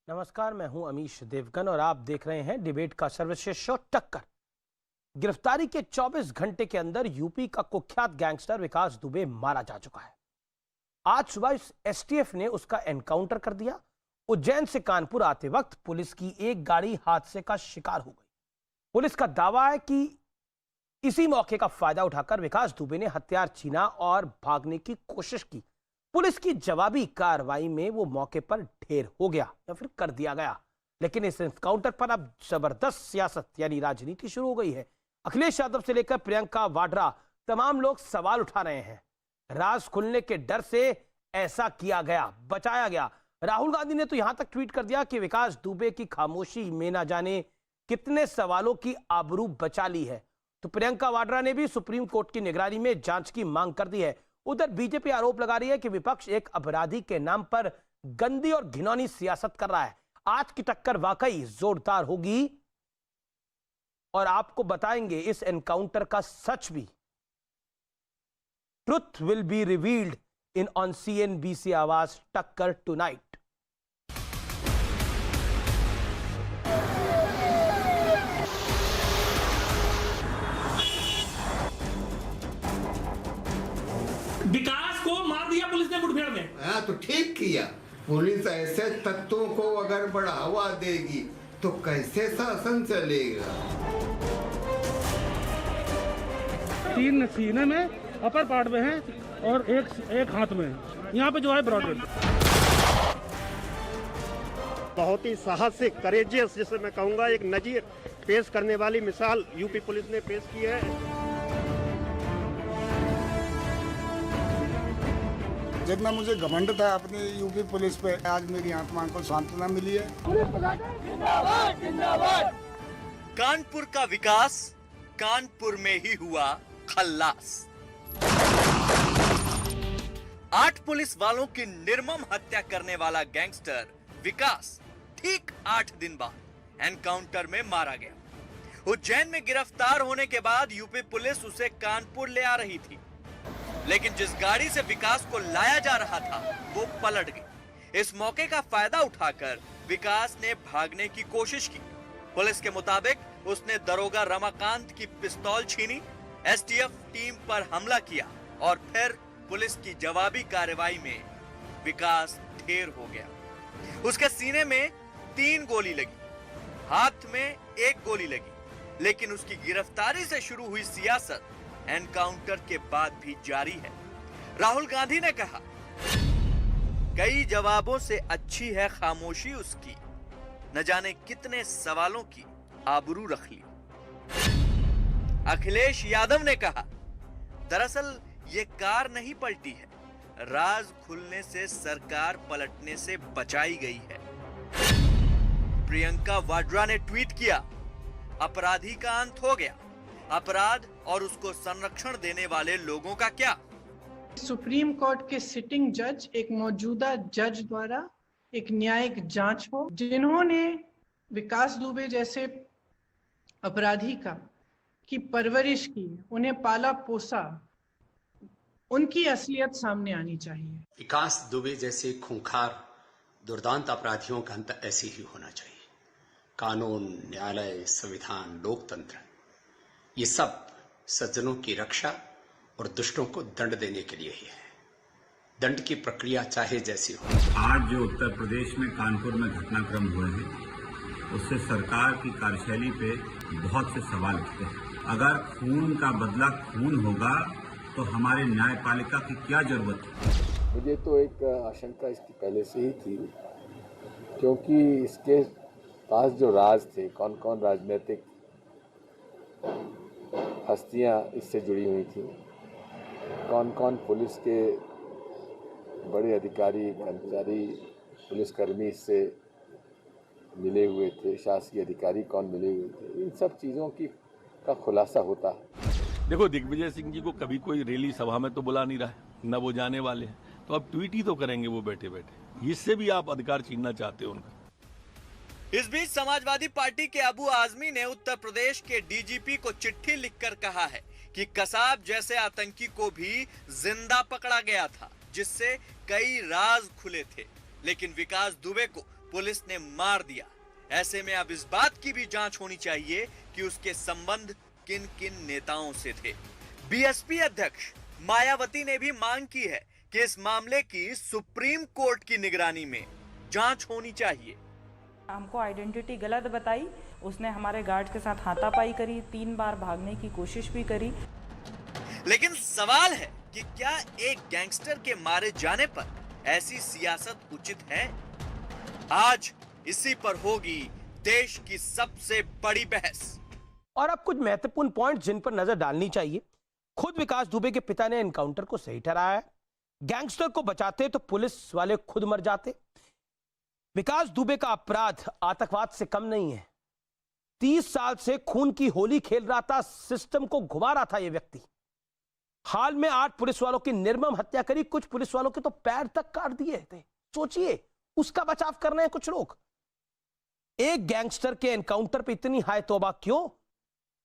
नमस्कार, मैं हूं अमीश देवगन और आप देख रहे हैं डिबेट का सर्वश्रेष्ठ शो टक्कर। गिरफ्तारी के 24 घंटे के अंदर यूपी का कुख्यात गैंगस्टर विकास दुबे मारा जा चुका है। आज सुबह एसटीएफ ने उसका एनकाउंटर कर दिया। उज्जैन से कानपुर आते वक्त पुलिस की एक गाड़ी हादसे का शिकार हो गई। पुलिस का दावा है कि इसी मौके का फायदा उठाकर विकास दुबे ने हथियार छीना और भागने की कोशिश की। पुलिस की जवाबी कार्रवाई में वो मौके पर ढेर हो गया या फिर कर दिया गया। लेकिन इस एनकाउंटर पर अब जबरदस्त सियासत यानी राजनीति शुरू हो गई है। अखिलेश यादव से लेकर प्रियंका वाड्रा तमाम लोग सवाल उठा रहे हैं। राज खुलने के डर से ऐसा किया गया, बचाया गया। राहुल गांधी ने तो यहां तक ट्वीट कर दिया कि विकास दुबे की खामोशी में ना जाने कितने सवालों की आबरू बचा ली है। तो प्रियंका वाड्रा ने भी सुप्रीम कोर्ट की निगरानी में जांच की मांग कर दी है। उधर बीजेपी आरोप लगा रही है कि विपक्ष एक अपराधी के नाम पर गंदी और घिनौनी सियासत कर रहा है। आज की टक्कर वाकई जोरदार होगी और आपको बताएंगे इस एनकाउंटर का सच भी। Truth will be revealed in on CNBC आवाज टक्कर टुनाइट। विकास को मार दिया पुलिस ने मुठभेड़ में। हाँ तो ठीक किया। पुलिस ऐसे तत्वों को अगर बढ़ावा देगी तो कैसे शासन चलेगा। 3 सीने में, अपर पार्ट में है और एक हाथ में है। यहाँ पे जो है ब्रॉड बहुत ही साहसिक, करेजियस जिसे मैं कहूँगा, एक नजीर पेश करने वाली मिसाल यूपी पुलिस ने पेश की है। जितना मुझे घमंड था अपनी यूपी पुलिस पे, आज मेरी आत्मा को सांत्वना मिली है। कानपुर का विकास कानपुर में ही हुआ खल्लास। 8 पुलिस वालों की निर्मम हत्या करने वाला गैंगस्टर विकास ठीक 8 दिन बाद एनकाउंटर में मारा गया। उज्जैन में गिरफ्तार होने के बाद यूपी पुलिस उसे कानपुर ले आ रही थी, लेकिन जिस गाड़ी से विकास को लाया जा रहा था वो पलट गई। इस मौके का फायदा उठाकर विकास ने भागने की कोशिश की। पुलिस के मुताबिक उसने दरोगा रमाकांत की पिस्तौल छीनी, एसटीएफ टीम पर हमला किया और फिर पुलिस की जवाबी कार्रवाई में विकास ढेर हो गया। उसके सीने में 3 गोली लगी, हाथ में 1 गोली लगी। लेकिन उसकी गिरफ्तारी से शुरू हुई सियासत एनकाउंटर के बाद भी जारी है। राहुल गांधी ने कहा, कई जवाबों से अच्छी है खामोशी उसकी, न जाने कितने सवालों की आबरू रख ली। अखिलेश यादव ने कहा, दरअसल ये कार नहीं पलटी है, राज खुलने से सरकार पलटने से बचाई गई है। प्रियंका वाड्रा ने ट्वीट किया, अपराधी का अंत हो गया, अपराध और उसको संरक्षण देने वाले लोगों का क्या। सुप्रीम कोर्ट के सिटिंग जज, एक मौजूदा जज द्वारा एक न्यायिक जांच हो। जिन्होंने विकास दुबे जैसे अपराधी की परवरिश की, उन्हें पाला पोसा, उनकी असलियत सामने आनी चाहिए। विकास दुबे जैसे खूंखार दुर्दांत अपराधियों का अंत ऐसे ही होना चाहिए। कानून, न्यायालय, संविधान, लोकतंत्र, ये सब सज्जनों की रक्षा और दुष्टों को दंड देने के लिए ही है। दंड की प्रक्रिया चाहे जैसी हो। आज जो उत्तर प्रदेश में कानपुर में घटनाक्रम हुए हैं, उससे सरकार की कार्यशैली पे बहुत से सवाल उठते हैं। अगर खून का बदला खून होगा तो हमारे न्यायपालिका की क्या जरूरत है। मुझे तो एक आशंका इसकी पहले से ही थी, क्योंकि इसके पास जो राज थे, कौन कौन राजनीतिक हस्तियां इससे जुड़ी हुई थी, कौन कौन पुलिस के बड़े अधिकारी, कर्मचारी, पुलिसकर्मी इससे मिले हुए थे, शासकीय अधिकारी कौन मिले हुए थे, इन सब चीज़ों का खुलासा होता है। देखो, दिग्विजय सिंह जी को कभी कोई रैली सभा में तो बुला नहीं रहा है, न वो जाने वाले हैं, तो अब ट्वीट ही तो करेंगे वो बैठे बैठे। इससे भी आप अधिकार छीनना चाहते हो उनका। इस बीच समाजवादी पार्टी के अबू आजमी ने उत्तर प्रदेश के डीजीपी को चिट्ठी लिखकर कहा है कि कसाब जैसे आतंकी को भी जिंदा पकड़ा गया था, जिससे कई राज खुले थे, लेकिन विकास दुबे को पुलिस ने मार दिया। ऐसे में अब इस बात की भी जांच होनी चाहिए कि उसके संबंध किन किन नेताओं से थे। बीएसपी अध्यक्ष मायावती ने भी मांग की है कि इस मामले की सुप्रीम कोर्ट की निगरानी में जांच होनी चाहिए। हमको आइडेंटिटी गलत बताई, उसने हमारे गार्ड के साथ हाथापाई करी, 3 बार भागने की कोशिश भी करी। लेकिन सवाल है कि क्या एक गैंगस्टर के मारे जाने पर ऐसी सियासत उचित है? आज इसी पर होगी देश की सबसे बड़ी बहस। और अब कुछ महत्वपूर्ण पॉइंट जिन पर नजर डालनी चाहिए। खुद विकास दुबे के पिता ने एनकाउंटर को सही ठहराया है। गैंगस्टर को बचाते तो पुलिस वाले खुद मर जाते। विकास दुबे का अपराध आतंकवाद से कम नहीं है। 30 साल से खून की होली खेल रहा था, सिस्टम को घुमा रहा था यह व्यक्ति। हाल में 8 पुलिस वालों की निर्मम हत्या करी, कुछ पुलिस वालों के तो पैर तक काट दिए थे। सोचिए, उसका बचाव कर रहे हैं कुछ लोग। एक गैंगस्टर के एनकाउंटर पे इतनी हाय तौबा क्यों?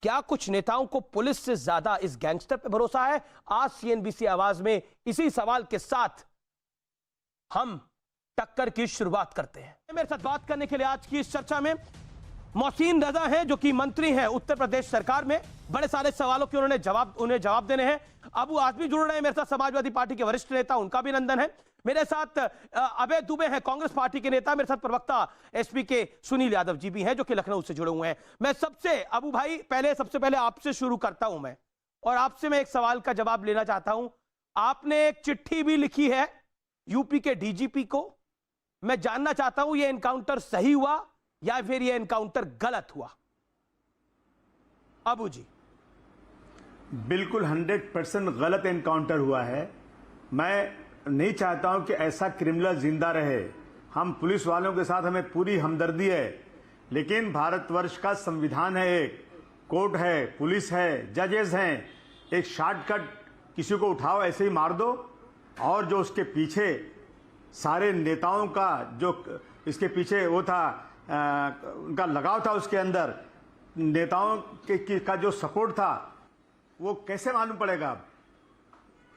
क्या कुछ नेताओं को पुलिस से ज्यादा इस गैंगस्टर पे भरोसा है? आज सीएनबीसी आवाज में इसी सवाल के साथ हम टक्कर की शुरुआत करते हैं। मेरे साथ बात करने के लिए आज की इस चर्चा में मोहसिन रजा हैं, जो कि मंत्री हैं उत्तर प्रदेश सरकार में। बड़े सारे सवालों के उन्हें जवाब देने हैं। अबू आजमी जुड़ रहे हैं मेरे साथ, समाजवादी पार्टी के वरिष्ठ नेता, उनका भी नंदन है। मेरे साथ अभय दुबे हैं, कांग्रेस पार्टी के नेता। मेरे साथ प्रवक्ता एसपी के सुनील यादव जी भी हैं, जो कि लखनऊ से जुड़े हुए हैं। मैं अबू भाई सबसे पहले आपसे शुरू करता हूं मैं, और आपसे मैं एक सवाल का जवाब लेना चाहता हूं। आपने एक चिट्ठी भी लिखी है यूपी के डीजीपी को। मैं जानना चाहता हूं, यह एनकाउंटर सही हुआ या फिर यह एनकाउंटर गलत हुआ? अबू जी। बिल्कुल 100% गलत एनकाउंटर हुआ है। मैं नहीं चाहता हूं कि ऐसा क्रिमिनल जिंदा रहे। हम पुलिस वालों के साथ हमें पूरी हमदर्दी है, लेकिन भारतवर्ष का संविधान है, एक कोर्ट है, पुलिस है, जजेस हैं। एक शॉर्टकट किसी को उठाओ ऐसे ही मार दो, और जो उसके पीछे सारे नेताओं का जो इसके पीछे वो था, उनका लगाव था, उसके अंदर नेताओं का जो सपोर्ट था, वो कैसे मालूम पड़ेगा?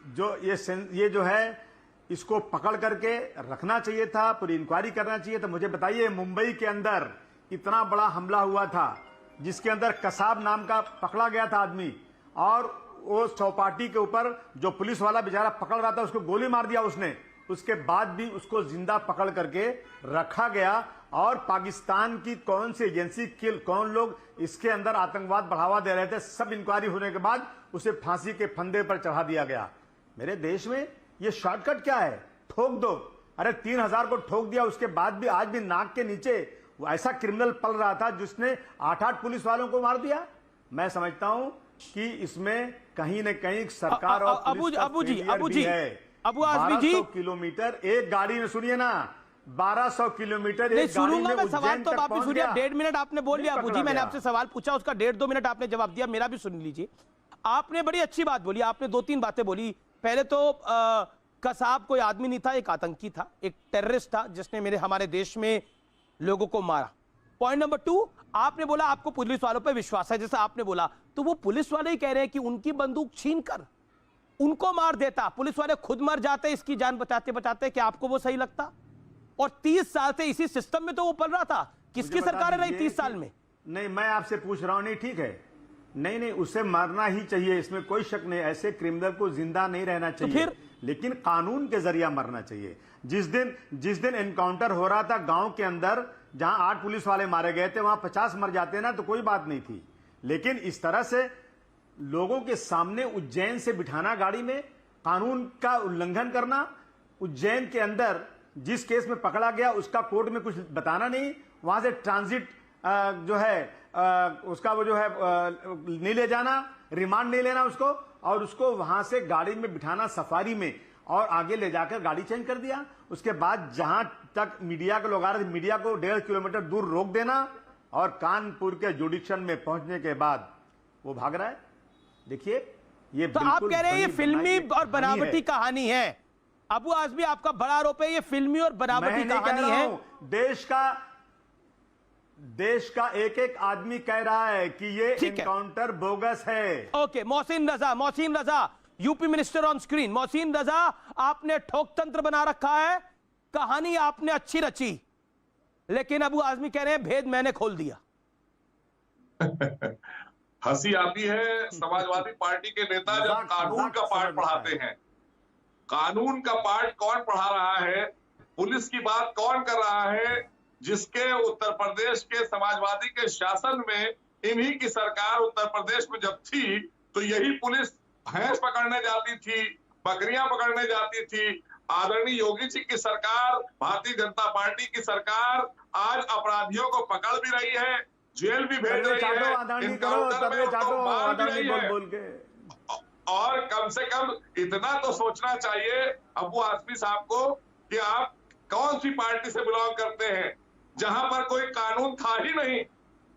जो ये जो है, इसको पकड़ करके रखना चाहिए था, पूरी इंक्वायरी करना चाहिए था। मुझे बताइए, मुंबई के अंदर इतना बड़ा हमला हुआ था, जिसके अंदर कसाब नाम का पकड़ा गया था आदमी, और वो चौपाटी के ऊपर जो पुलिस वाला बेचारा पकड़ रहा था, उसको गोली मार दिया उसने। उसके बाद भी उसको जिंदा पकड़ करके रखा गया, और पाकिस्तान की कौन सी एजेंसी, कौन लोग इसके अंदर आतंकवाद बढ़ावा दे रहे थे, सब इंक्वायरी होने के बाद उसे फांसी के फंदे पर चढ़ा दिया गया। मेरे देश में ये शॉर्टकट क्या है? ठोक दो। अरे 3000 को ठोक दिया, उसके बाद भी आज भी नाक के नीचे वो ऐसा क्रिमिनल पल रहा था जिसने 8 पुलिस वालों को मार दिया। मैं समझता हूं कि इसमें कहीं न कहीं सरकार और पुलिस का फेलियर भी है। अबू आजमी जी, 1200 किलोमीटर एक गाड़ी में, सुनिए ना, 1200 किलोमीटर एक गाड़ी में सवाल तो आप भी सुनिए। 1.5 मिनट आपने बोल लिया अबू जी, मैंने आपसे सवाल पूछा, उसका 1.5-2 मिनट आपने जवाब दिया। मेरा भी सुन लीजिए। आपने बड़ी अच्छी बात बोली, आपने 2-3 बातें बोली। पहले तो कसाब कोई आदमी नहीं था, एक आतंकी था, एक टेररिस्ट था, जिसने हमारे देश में लोगों को मारा। पॉइंट नंबर 2, आपने बोला आपको पुलिस वालों पर विश्वास है। जैसा आपने बोला, तो वो पुलिस वाले ही कह रहे हैं कि उनकी बंदूक छीनकर उनको मार देता, पुलिस वाले खुद मर जाते इसकी जान बचाते बचाते। क्या आपको वो सही लगता? और 30 साल से इसी सिस्टम में तो वो पल रहा था। किसकी सरकार रही 30 साल में? नहीं, मैं आपसे पूछ रहा हूं। नहीं, ठीक है, नहीं, उसे मरना ही चाहिए, इसमें कोई शक नहीं। ऐसे क्रिमिनल को जिंदा नहीं रहना चाहिए, तो फिर? लेकिन कानून के जरिए मरना चाहिए। जिस दिन एनकाउंटर हो रहा था गांव के अंदर, जहां 8 पुलिस वाले मारे गए थे, वहां 50 मर जाते ना तो कोई बात नहीं थी। लेकिन इस तरह से लोगों के सामने उज्जैन से बिठाना गाड़ी में, कानून का उल्लंघन करना, उज्जैन के अंदर जिस केस में पकड़ा गया उसका कोर्ट में कुछ बताना नहीं, वहां से ट्रांजिट जो है उसका वो जो है नहीं ले जाना, रिमांड नहीं लेना उसको, और उसको वहां से गाड़ी में बिठाना सफारी में, और आगे ले जाकर गाड़ी चेंज कर दिया। उसके बाद जहां तक मीडिया के लोग आ रहे थे, मीडिया को 1.5 किलोमीटर दूर रोक देना, और कानपुर के जुडिक्शन में पहुंचने के बाद वो भाग रहा है। देखिए, ये तो आप कह रहे हैं ये फिल्मी और बनावटी कहानी है। अबू आजमी, आपका बड़ा आरोप है ये फिल्मी और बनावटी कहानी है। देश का एक आदमी कह रहा है कि ये एनकाउंटर बोगस है। Okay, Mohsin Raza, UP minister on screen. Mohsin Raza, आपने ठोक तंत्र बना रखा है, कहानी आपने अच्छी रची, लेकिन अबू आजमी कह रहे हैं भेद मैंने खोल दिया। हंसी आती है समाजवादी पार्टी के नेता जब कानून का पाठ पढ़ाते हैं। कानून का पाठ कौन पढ़ा रहा है, पुलिस की बात कौन कर रहा है, जिसके उत्तर प्रदेश के समाजवादी के शासन में इन्हीं की सरकार उत्तर प्रदेश में जब थी तो यही पुलिस भैंस पकड़ने जाती थी, बकरियां पकड़ने जाती थी। आदरणीय योगी जी की सरकार, भारतीय जनता पार्टी की सरकार आज अपराधियों को पकड़ भी रही है, जेल भी भेज रही है, इनकाउंटर में उनको मार भी रही है। और कम से कम इतना तो सोचना चाहिए अबू आजमी साहब को कि आप कौन सी पार्टी से बिलोंग करते हैं, जहां पर कोई कानून था ही नहीं।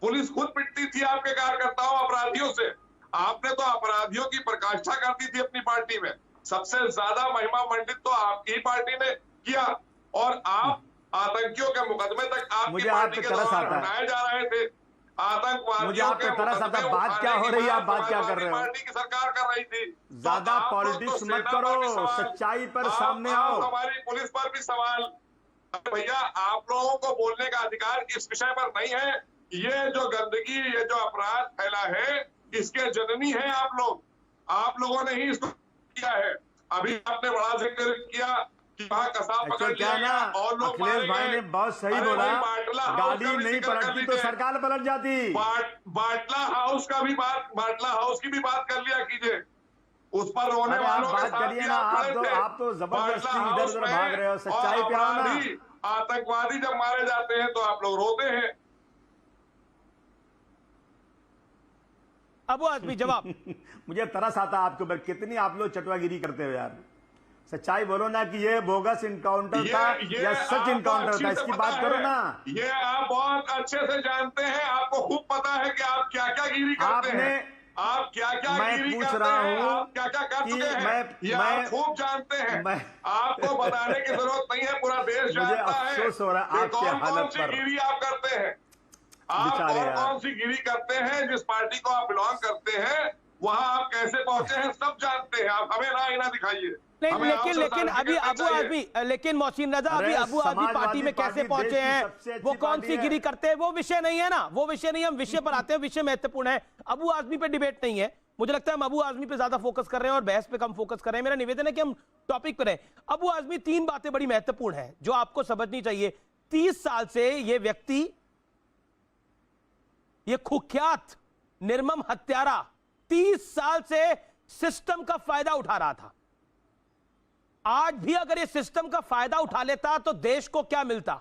पुलिस खुद पिटती थी आपके कार्यकर्ताओं अपराधियों से। आपने तो अपराधियों की प्रकाष्ठा कर दी थी अपनी पार्टी में। सबसे ज्यादा महिमा मंडित तो आपकी ही पार्टी ने किया, और आप आतंकियों के मुकदमे तक आपकी पार्टी के द्वारा हटाए जा रहे थे। आतंकवादियों के मुकदमे बात क्या हो रही है, आप बात क्या कर रहे हो? पार्टी की सरकार कर रही थी। ज्यादा पॉलिटिक्स मत करो, सच्चाई पर सामने आओ। हमारी पुलिस पर भी सवाल। भैया आप लोगों को बोलने का अधिकार इस विषय पर नहीं है। ये जो गंदगी, ये जो अपराध फैला है, इसके जननी है आप लोग। आप लोगों ने ही इसको किया है। अभी आपने बड़ा जिक्र किया कि वहाँ कसाब पकड़ लिया गया और लोग अखिलेश भाई ने बहुत सही बोला, गाड़ी नहीं पलटती तो सरकार पलट जाती। बाटला हाउस की भी बात कर लिया कीजिए। उस पर रोने वालों के साथ भी आप तो जबरदस्ती इधर उधर भाग रहे हो, सच्चाई पे आओ ना। आतंकवादी जब मारे जाते हैं तो आप लोग रोते हैं। अबू आजमी जवाब। मुझे तरस आता है आपके ऊपर, कितनी आप लोग चटवागिरी करते हो यार। सच्चाई बोलो ना कि ये बोगस इनकाउंटर था या सच इनकाउंटर था, इसकी बात करो ना। ये आप बहुत अच्छे से जानते हैं, आपको खूब पता है कि आप क्या क्या गिरी करते हैं, आप क्या क्या गिरी करते हैं, आप क्या क्या कर चुके हैं, ये आप खूब जानते हैं। आपको बताने की जरूरत नहीं है, पूरा देश जानता है कौन कौन सी गिरी आप करते हैं। आप कौन सी गिरी करते हैं, जिस पार्टी को आप बिलोंग करते हैं वहां आप कैसे पहुंचे हैं सब जानते हैं। आप हमें ना ही ना दिखाइए। लेकिन अभी अबू आजमी, लेकिन मोहसिन रजा अभी अबू आजमी पार्टी में कैसे पहुंचे हैं, वो कौन सी गिरी करते हैं, वो विषय नहीं है ना, वो विषय नहीं। हम विषय पर आते हैं, विषय महत्वपूर्ण है। अबू आजमी पे डिबेट नहीं है। मुझे लगता है हम अबू आजमी पे ज्यादा फोकस कर रहे हैं और बहस पे कम फोकस कर रहे हैं। मेरा निवेदन है कि हम टॉपिक पर रहें। अबू आजमी, 3 बातें बड़ी महत्वपूर्ण है जो आपको समझनी चाहिए। 30 साल से ये व्यक्ति, ये कुख्यात निर्मम हत्यारा 30 साल से सिस्टम का फायदा उठा रहा था। आज भी अगर ये सिस्टम का फायदा उठा लेता तो देश को क्या मिलता,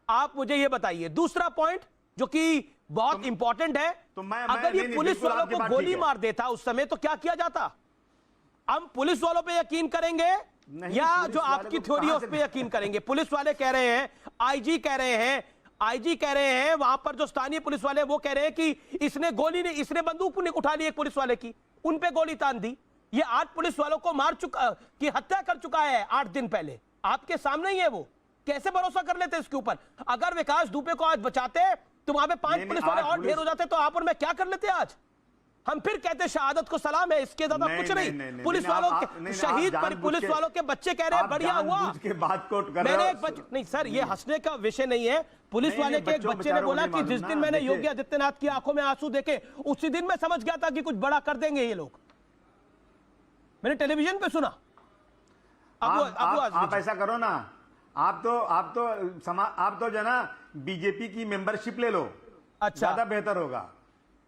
आप मुझे ये बताइए। दूसरा पॉइंट जो कि बहुत इंपॉर्टेंट है, अगर ये पुलिस वालों को गोली मार देता उस समय तो क्या किया जाता? हम पुलिस वालों पे यकीन करेंगे या जो आपकी थ्योरी है उस पे यकीन करेंगे? पुलिस वाले कह रहे हैं, आईजी कह रहे हैं, वहां पर जो स्थानीय पुलिस वाले वो कह रहे हैं कि इसने बंदूक उठा ली एक पुलिस वाले की, उन पे गोली तान दी। ये 8 पुलिस वालों को मार चुका, की हत्या कर चुका है 8 दिन पहले, आपके सामने ही है। वो कैसे भरोसा कर लेते इसके ऊपर? अगर विकास दुबे को आज बचाते तो वहां पे 5 पुलिस वाले और ढेर हो जाते तो आप और मैं क्या कर लेते आज? हम फिर कहते शहादत को सलाम है, इसके ज्यादा कुछ नहीं। पुलिस वालों के शहीद पर पुलिस वालों के बच्चे कह रहे हैं बढ़िया हुआ। मैंने एक बच्चे, नहीं सर ये हंसने का विषय नहीं है। पुलिस वाले के एक बच्चे ने बोला कि जिस दिन मैंने योगी आदित्यनाथ की आंखों में आंसू देखे उसी दिन मैं समझ गया था कि कुछ बड़ा कर देंगे ये लोग। मैंने टेलीविजन पे सुना। आप ऐसा करो ना, आप तो जो ना बीजेपी की मेंबरशिप ले लो, अच्छा ज्यादा बेहतर होगा।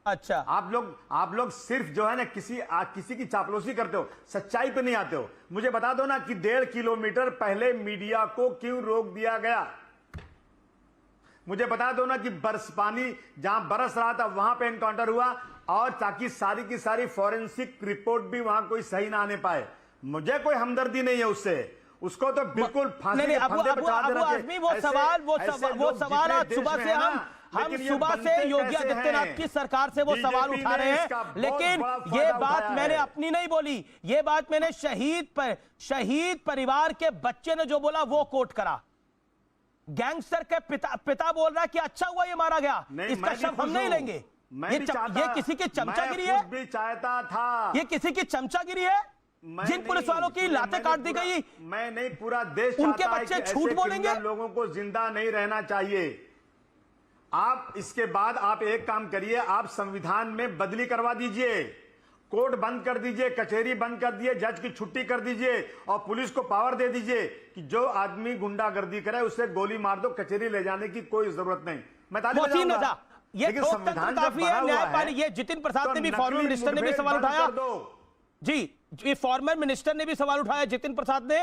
अच्छा आप लोग सिर्फ जो है ना किसी की चापलूसी करते हो, सच्चाई पे नहीं आते हो। मुझे बता दो ना कि 1.5 किलोमीटर पहले मीडिया को क्यों रोक दिया गया? मुझे बता दो ना कि पानी जहां बरस रहा था वहां पे एनकाउंटर हुआ, और ताकि सारी की सारी फॉरेंसिक रिपोर्ट भी वहां कोई सही ना आने पाए। मुझे कोई हमदर्दी नहीं है उससे, उसको तो बिल्कुल फांसी के फंदे पे चढ़ा देना चाहिए। वो सवाल आज सुबह से हम सुबह से योगी आदित्यनाथ की सरकार से वो सवाल उठा रहे हैं, लेकिन ये बात मैंने अपनी नहीं बोली, ये बात मैंने शहीद परिवार के बच्चे ने जो बोला वो कोट करा। गैंगस्टर के पिता बोल रहा है कि अच्छा हुआ ये मारा गया, इसका शव हम नहीं लेंगे। ये किसी की चमचागिरी है? भी चाहता था। ये किसी की चमचागिरी है? जिन पुलिस वालों की लातें काट दी गई, मैं नहीं, पूरा देश उनके चाहता है बच्चे कि ऐसे झूठ बोलेंगे? क्रिमिनल लोगों को जिंदा नहीं रहना चाहिए। आप इसके बाद आप एक काम करिए, आप संविधान में बदली करवा दीजिए, कोर्ट बंद कर दीजिए, कचहरी बंद कर दीजिए, जज की छुट्टी कर दीजिए और पुलिस को पावर दे दीजिए कि जो आदमी गुंडागर्दी करे उसे गोली मार दो, कचहरी ले जाने की कोई जरूरत नहीं। मैं ताली बजाऊंगा। ये लेकिन संविधान काफी है, न्यायपालिका, ये जितिन प्रसाद ने भी, फॉर्मर मिनिस्टर ने भी सवाल उठाया जी, ये फॉर्मर मिनिस्टर ने भी सवाल उठाया जितिन प्रसाद ने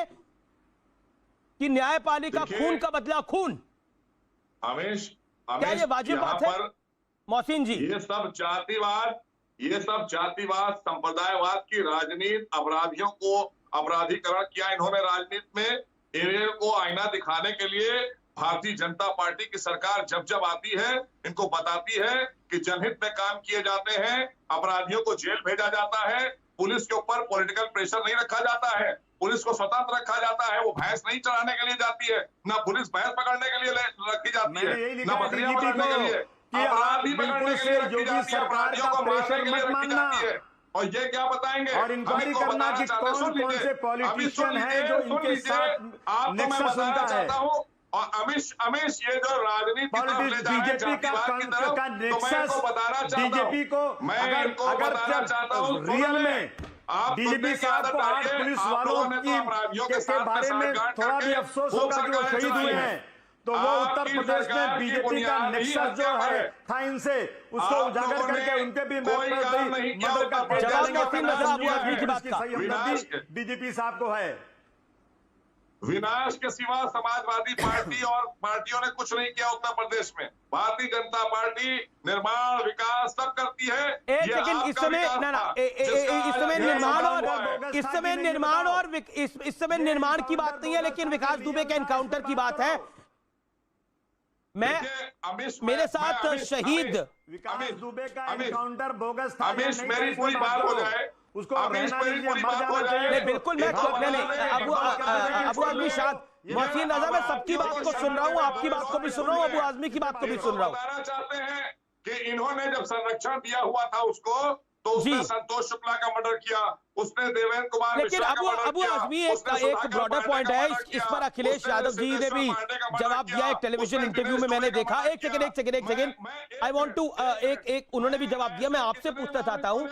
कि न्यायपालिका खून का बदला खून। हमेश क्या ये वाजिब बात है मोहसिन जी? ये सब जातिवाद संप्रदायवाद की राजनीति, अपराधियों को अपराधीकरण किया इन्होंने राजनीति में। इनको आईना दिखाने के लिए भारतीय जनता पार्टी की सरकार जब जब आती है, इनको बताती है कि जनहित में काम किए जाते हैं, अपराधियों को जेल भेजा जाता है, पुलिस के ऊपर पॉलिटिकल प्रेशर नहीं रखा जाता है, पुलिस को स्वतंत्र रखा जाता है, वो भैंस नहीं चढ़ाने के लिए जाती है, ना पुलिस भैंस पकड़ने के लिए रखी जाती है, ना बकरियां पकड़ने के लिए, अपराधी पकड़ने के लिए रखी जाती है, अपराधियों को मारने के लिए रखी जाती है। और ये क्या बताएंगे? और इंक्वायरी करना कि कौन से पॉलिटिशियन है जो इनके साथ नेक्सस उनका है। और अमिश ये जो राजनीति बीजेपी का नेक्सस, बीजेपी को अगर रियल में डीजीपी साहब को 8 पुलिस वालों के बारे में थोड़ा भी अफसोस होगा कि वो शहीद हुए हैं, तो वो उत्तर प्रदेश में बीजेपी का नेक्सस जो है था इनसे, उसको उजागर करके उनके भी मदद का डीजीपी साहब को है। विनाश के सिवा समाजवादी पार्टी और पार्टियों ने कुछ नहीं किया उत्तर प्रदेश में। भारतीय जनता पार्टी निर्माण विकास सब करती है। एक सेकंड, इस समय निर्माण की बात नहीं है, लेकिन विकास दुबे के एनकाउंटर की बात है। मेरे साथ शहीद विकास दुबे का एनकाउंटर बोगस था। मेरी पूरी बात हो जाए, उसको बिल्कुल, मैं अबू आजमी शाह, मोहसिन रजा, मैं सबकी बात को सुन रहा हूँ, आपकी बात को भी सुन रहा हूँ, अबू आजमी की बात को भी सुन रहा हूँ। बताना चाहते हैं कि इन्होंने जब संरक्षण दिया हुआ था उसको, तो उसने संतोष शुक्ला का मर्डर किया, उसने देवेंद्र कुमार लेकिन अबू आजमी एक ब्रॉडर पॉइंट है, इस पर अखिलेश यादव जी ने भी जवाब दिया एक टेलीविजन इंटरव्यू में, मैंने देखा। एक सेकंड, आई वांट टू उन्होंने भी जवाब दिया। मैं आपसे पूछना चाहता हूं,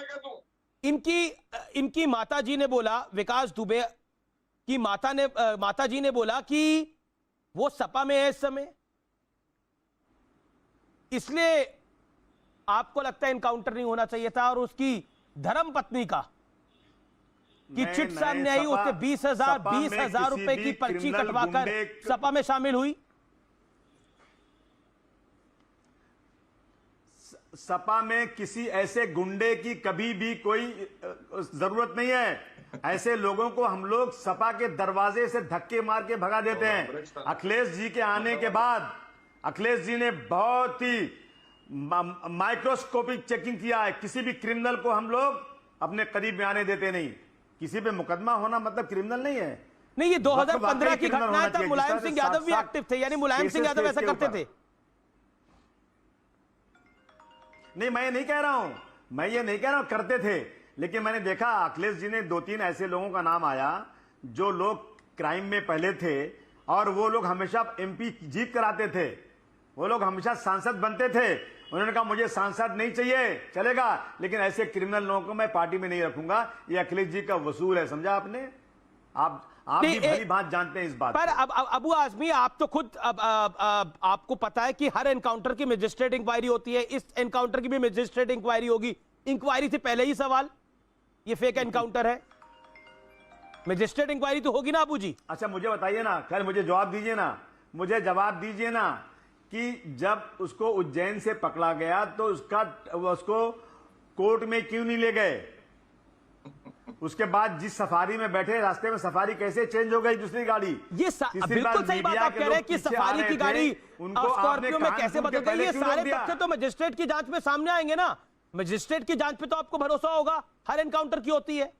इनकी माता जी ने बोला, विकास दुबे की माता जी ने बोला कि वो सपा में है इस समय, इसलिए आपको लगता है इनकाउंटर नहीं होना चाहिए था। और उसकी धर्म पत्नी का कि चिट सामने आई, उसने 20,000 रुपए की पर्ची कटवाकर सपा में शामिल हुई। सपा में किसी ऐसे गुंडे की कभी भी कोई जरूरत नहीं है। ऐसे लोगों को हम लोग सपा के दरवाजे से धक्के मार के भगा देते हैं। अखिलेश जी के आने के बाद अखिलेश जी ने बहुत ही माइक्रोस्कोपिक चेकिंग किया है। किसी भी क्रिमिनल को हम लोग अपने करीब में आने देते नहीं। किसी पे मुकदमा होना मतलब क्रिमिनल नहीं है। नहीं, ये 2015 की घटना है, तब मुलायम सिंह यादव भी एक्टिव थे, यानी मुलायम सिंह यादव ऐसा करते थे। नहीं, मैं ये नहीं कह रहा हूं करते थे, लेकिन मैंने देखा अखिलेश जी ने 2-3 ऐसे लोगों का नाम आया जो लोग क्राइम में पहले थे और वो लोग हमेशा एमपी जीत कराते थे, वो लोग हमेशा सांसद बनते थे। उन्होंने कहा मुझे सांसद नहीं चाहिए, चलेगा, लेकिन ऐसे क्रिमिनल लोगों को मैं पार्टी में नहीं रखूंगा। ये अखिलेश जी का वसूल है, समझा आपने? आप भी भली बात जानते हैं इस बात पर। अब अबू आजमी, आप तो खुद आपको पता है कि हर एनकाउंटर की मजिस्ट्रेट इंक्वायरी होती है, इस एनकाउंटर की भी मजिस्ट्रेट इंक्वायरी होगी। इंक्वायरी से पहले ही सवाल, ये फेक एनकाउंटर है, मजिस्ट्रेट इंक्वायरी तो होगी ना अबू जी? अच्छा, मुझे बताइए ना, कल मुझे जवाब दीजिए ना कि जब उसको उज्जैन से पकड़ा गया तो उसको कोर्ट में क्यों नहीं ले गए? उसके बाद जिस सफारी में बैठे, रास्ते में सफारी कैसे चेंज हो गई दूसरी गाड़ी? ये बिल्कुल सही बात आप कह रहे हैं कि सफारी की गाड़ी स्कॉर्पियो में कैसे बदल गई। ये सारे तथ्य तो मजिस्ट्रेट की जांच में सामने आएंगे ना। मजिस्ट्रेट की जांच पे तो आपको भरोसा होगा, हर एनकाउंटर की होती है।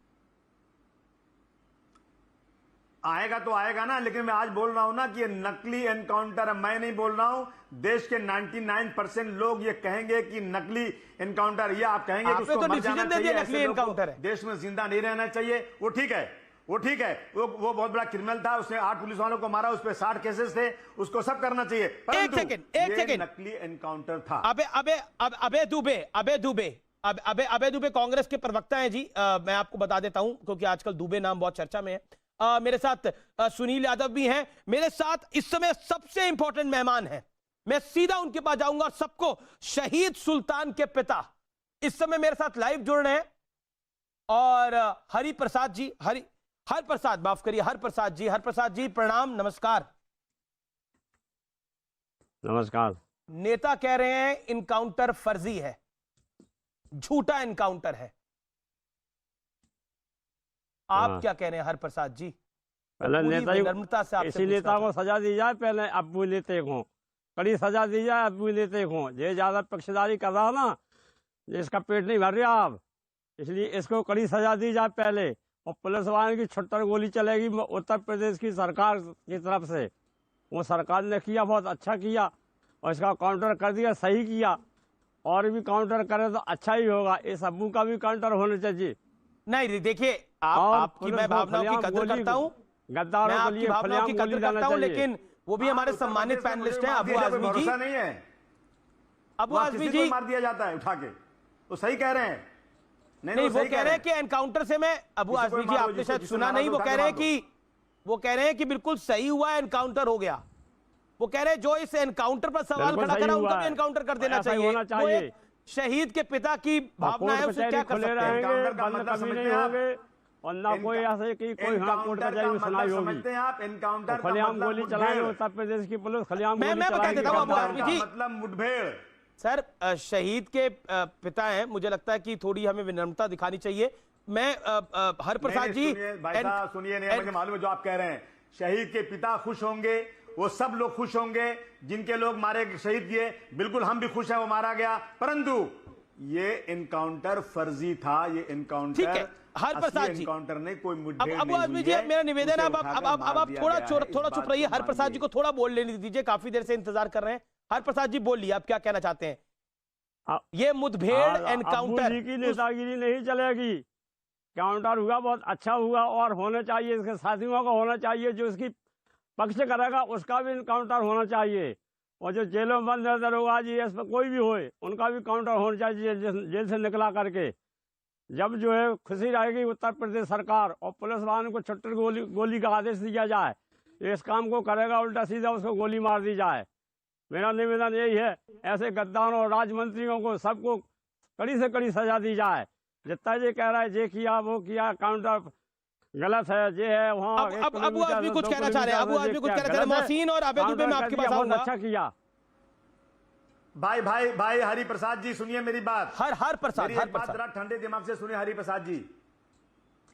आएगा तो आएगा ना, लेकिन मैं आज बोल रहा हूं ना कि ये नकली एनकाउंटर है। मैं नहीं बोल रहा हूं, देश के 99% लोग ये कहेंगे कि नकली एनकाउंटर, ये आप कहेंगे कि उसको मर जाना चाहिए, नकली एनकाउंटर है, देश में जिंदा नहीं रहना चाहिए। वो ठीक है, वो ठीक है, वो बहुत बड़ा क्रिमिनल था, उसने 8 पुलिस वालों को मारा, उस पर 60 केसेस थे, उसको सब करना चाहिए। एक सेकंड, नकली एनकाउंटर था। अबे दुबे कांग्रेस के प्रवक्ता हैं जी। मैं आपको बता देता हूं क्योंकि आजकल दुबे नाम बहुत चर्चा में है। मेरे साथ सुनील यादव भी हैं, मेरे साथ इस समय सबसे इंपॉर्टेंट मेहमान हैं। मैं सीधा उनके पास जाऊंगा और सबको, शहीद सुल्तान के पिता इस समय मेरे साथ लाइव जुड़ रहे हैं, और हरि प्रसाद जी, हर प्रसाद, माफ करिए, हर प्रसाद जी प्रणाम, नमस्कार। नमस्कार। नेता कह रहे हैं इनकाउंटर फर्जी है, झूठा इनकाउंटर है, आप क्या कह रहे हैं हर प्रसाद जी? पहले नेता नम्रता से इसी नेता को सजा दी जाए, पहले अब भी लेते हो, कड़ी सजा दी जाए, अब भी लेते हो। ये ज्यादा पक्षधारी कर रहा ना, जिसका पेट नहीं भर रहा आप, इसलिए इसको कड़ी सजा दी जाए पहले। और पुलिस वालों की छुट्टर गोली चलेगी उत्तर प्रदेश की सरकार की तरफ से, वो सरकार ने किया, बहुत अच्छा किया, और इसका काउंटर कर दिया, सही किया, और भी काउंटर करे तो अच्छा ही होगा। इस अब्बू का भी काउंटर होना चाहिए। नहीं देखिए, आपकी मैं भावनाओं की कदर करता हूँ, गद्दारों के लिए भावनाओं की कदर करता हूँ, लेकिन वो भी हमारे सम्मानित पैनलिस्ट हैं अबू आजमी जी। नहीं है, अबू आजमी जी मार दिया जाता है उठा के, तो सही कह रहे हैं। नहीं वो कह रहे हैं कि एनकाउंटर से मैं, अबू आजमी जी आपने शायद सुना नहीं, वो कह रहे हैं कि बिल्कुल सही हुआ, एनकाउंटर हो गया। वो कह रहे हैं जो इस एनकाउंटर पर सवाल खड़ा करा उनका भी एनकाउंटर कर देना चाहिए। शहीद के पिता की भावना है, उसे क्या कर सकते हैं? और ना कोई ऐसे कि कोई कोर्ट कचहरी में सुनाई होगी। आप एनकाउंटर खुलेआम गोली चलाएंगे उत्तर प्रदेश की पुलिस, खुलेआम गोली मैं बता देता हूं अबू आजमी जी, मतलब मुठभेड़। सर शहीद के पिता हैं, मुझे लगता है कि थोड़ी हमें विनम्रता दिखानी चाहिए। मैं हर प्रसाद जी, भाई साहब सुनिए, नहीं मुझे मालूम है जो आप कह रहे हैं, शहीद के पिता खुश होंगे, वो सब लोग खुश होंगे जिनके लोग मारे, शहीद किए, बिल्कुल हम भी खुश हैं वो मारा गया, परंतु ये एनकाउंटर फर्जी था। ये एनकाउंटर, ठीक है हर प्रसाद जी, एनकाउंटर नहीं, कोई मुठभेड़ नहीं। अबू आजमी जी मेरा निवेदन है, अब आप थोड़ा चुप रहिए, हर प्रसाद जी को थोड़ा बोल लेने दीजिए, काफी देर से इंतजार कर रहे हैं। हर प्रसाद जी बोलिए, आप क्या कहना चाहते हैं? ये मुठभेड़ एनकाउंटर की नेतागिरी नहीं चलेगी। काउंटर हुआ, बहुत अच्छा हुआ, और होना चाहिए, इसके साथियों का होना चाहिए, जो इसकी पक्ष करेगा उसका भी काउंटर होना चाहिए, और जो जेलों में बंद है दरोगा जी, इस पर कोई भी होए, उनका भी काउंटर होना चाहिए जेल से निकला करके। जब जो है खुशी रहेगी उत्तर प्रदेश सरकार और पुलिस वालों को छुट्टर गोली का आदेश दिया जाए, इस काम को करेगा उल्टा सीधा उसको गोली मार दी जाए। मेरा निवेदन यही है, ऐसे गद्दारों और राजमंत्रियों को सबको कड़ी से कड़ी सजा दी जाए। जितना ये कह रहा है ये किया वो किया, काउंटर गलत है, ये है वहाँ। अबू आजमी कुछ कहना चाह रहे हैं, अबू आजमी कुछ कहना चाह रहे हैं। मोहसिन और अबे दुबे में आपके पास आऊंगा। अच्छा किया भाई हरि प्रसाद जी सुनिए मेरी बात। हर प्रसाद जरा ठंडे दिमाग से सुनिए हरि प्रसाद जी।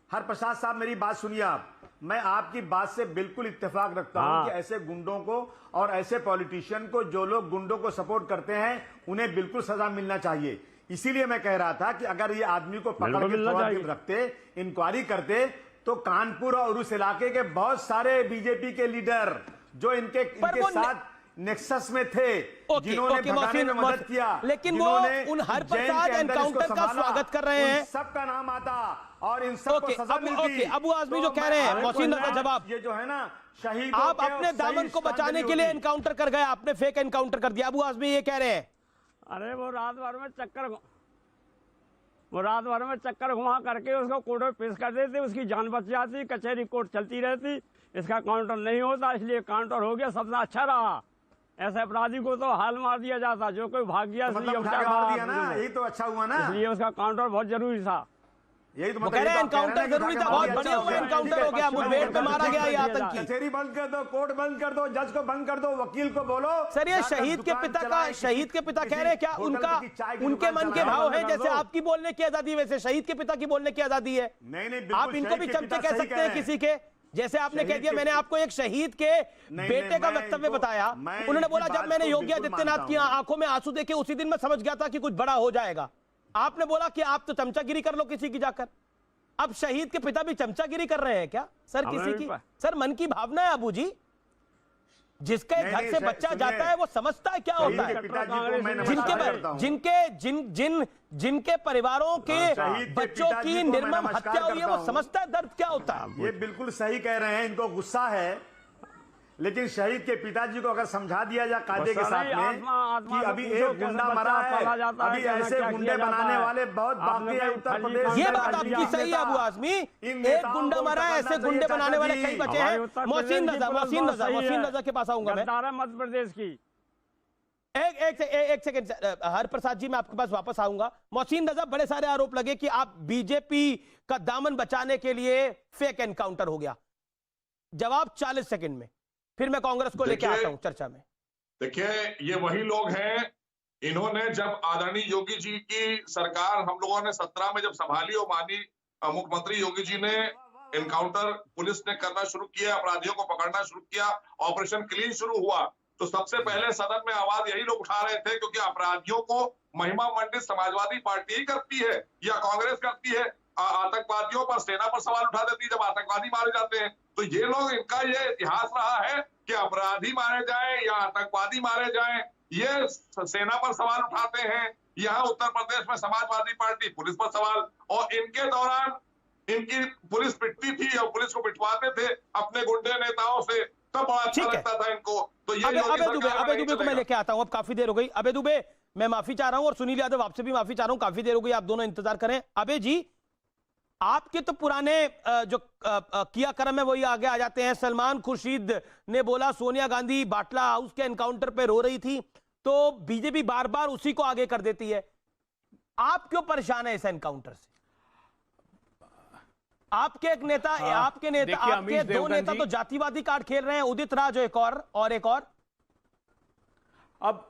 हर प्रसाद साहब मेरी बात सुनिए आप। मैं आपकी बात से बिल्कुल इत्तेफाक रखता हूं कि ऐसे गुंडों को और ऐसे पॉलिटिशियन को, जो लोग गुंडों को सपोर्ट करते हैं, उन्हें बिल्कुल सजा मिलना चाहिए। इसीलिए मैं कह रहा था कि अगर ये आदमी को पकड़ के थोड़ा दिन रखते, इंक्वायरी करते, तो कानपुर और उस इलाके के बहुत सारे बीजेपी के लीडर जो इनके साथ नेक्सस में थे, जिन्होंने भगाने में मदद किया, लेकिन वो उन हर प्रसाद एनकाउंटर का स्वागत कर रहे हैं, सबका नाम आता और इन सबको सजा मिलती। अबू आजमी जो कह रहे हैं, मोहसिन जवाब, ये जो है ना शहीद, आप अपने दामन को बचाने के लिए एनकाउंटर कर गए, आपने फेक एनकाउंटर कर दिया। अबू आजमी ये कह रहे हैं। अरे वो रात भर में चक्कर घुमा करके उसको कोर्ट में पेश कर देते, उसकी जान बच जाती, कचहरी कोर्ट चलती रहती, इसका काउंटर नहीं होता, इसलिए काउंटर हो गया, सबसे अच्छा रहा। ऐसे अपराधी को तो हाल मार दिया जाता, जो कोई भाग गया यही तो अच्छा हुआ ना, इसलिए उसका काउंटर बहुत जरूरी था। यही तो कह रहे हैं एनकाउंटर जरूरी था, बहुत बढ़िया हुआ एनकाउंटर हो गया, मुठभेड़ पे मारा गया ये आतंकी। कचहरी बंद कर दो, कोर्ट बंद कर दो, जज को बंद कर दो, वकील को बोलो। सर ये शहीद के पिता कह रहे हैं, क्या उनके मन के भाव हैं? जैसे आपकी बोलने की आजादी, वैसे शहीद के पिता की बोलने की आजादी है। नहीं, आप इनको भी चमचे कह सकते हैं किसी के, जैसे आपने कह दिया। मैंने आपको एक शहीद के बेटे का वक्तव्य बताया, उन्होंने बोला जब मैंने योगी आदित्यनाथ की आंखों में आंसू देखे उसी दिन मैं समझ गया था कि कुछ बड़ा हो जाएगा। आपने बोला कि आप तो चमचागिरी कर लो किसी की जाकर। अब शहीद के पिता भी चमचागिरी कर रहे हैं क्या सर? किसी की सर मन की भावना है अबू जी, जिसके घर से बच्चा जाता है वो समझता है क्या होता है। जिनके परिवारों के बच्चों की निर्मम हत्या हुई है वो समझता है दर्द क्या होता है। ये बिल्कुल सही कह रहे हैं, इनको गुस्सा है, लेकिन शहीद के पिताजी को अगर समझा दिया जाए कायदे के साथ में कि अभी एक गुंडा मरा है, अभी ऐसे गुंडे बनाने वाले बहुत बाकी है उत्तर प्रदेश। ये बात आपकी सही है अबू आजमी, एक गुंडा मरा है, ऐसे गुंडे बनाने वाले कई बचे हैं। मोहसिन रजा के पास आऊंगा मैं, मध्य प्रदेश की। एक सेकंड हर प्रसाद जी, मैं आपके पास वापस आऊंगा। मोहसिन रजा, बड़े सारे आरोप लगे कि आप बीजेपी का दामन बचाने के लिए फेक एनकाउंटर हो गया। जवाब 40 सेकंड में, फिर मैं कांग्रेस को लेकर आता हूं चर्चा में। देखिए, ये वही लोग हैं, इन्होंने जब आदरणीय योगी जी की सरकार हम लोगों ने 17 में जब संभाली और माननीय मुख्यमंत्री योगी जी ने एनकाउंटर पुलिस ने करना शुरू किया, अपराधियों को पकड़ना शुरू किया, ऑपरेशन क्लीन शुरू हुआ, तो सबसे पहले सदन में आवाज यही लोग उठा रहे थे, क्योंकि अपराधियों को महिमा मंडित समाजवादी पार्टी ही करती है या कांग्रेस करती है। आतंकवादियों पर सेना पर सवाल उठा देती है जब आतंकवादी मारे जाते हैं। तो ये लोग, इनका ये इतिहास रहा है कि अपराधी मारे जाएं या आतंकवादी मारे जाएं, ये सेना पर सवाल उठाते हैं। यहाँ उत्तर प्रदेश में समाजवादी पार्टी पुलिस पर सवाल, और इनके दौरान इनकी पुलिस पिटती थी और पुलिस को पिटवाते थे अपने गुंडे नेताओं से, तब बड़ा अच्छा लगता था इनको। तो ये अबे दुबे को मैं लेके आता हूं, अब काफी देर हो गई। अबे दुबे, मैं माफी चाह रहा हूं, और सुनील यादव आपसे भी माफी चाह रहा हूं, काफी देर हो गई, आप दोनों इंतजार करें। अबे जी, आपके तो पुराने जो किया कर्म है वही आगे आ जाते हैं। सलमान खुर्शीद ने बोला सोनिया गांधी बाटला हाउस के एनकाउंटर पे रो रही थी, तो बीजेपी बार बार उसी को आगे कर देती है। आप क्यों परेशान है इस एनकाउंटर से? आपके एक नेता, आपके दो नेता तो जातिवादी कार्ड खेल रहे हैं, उदित राज एक और अब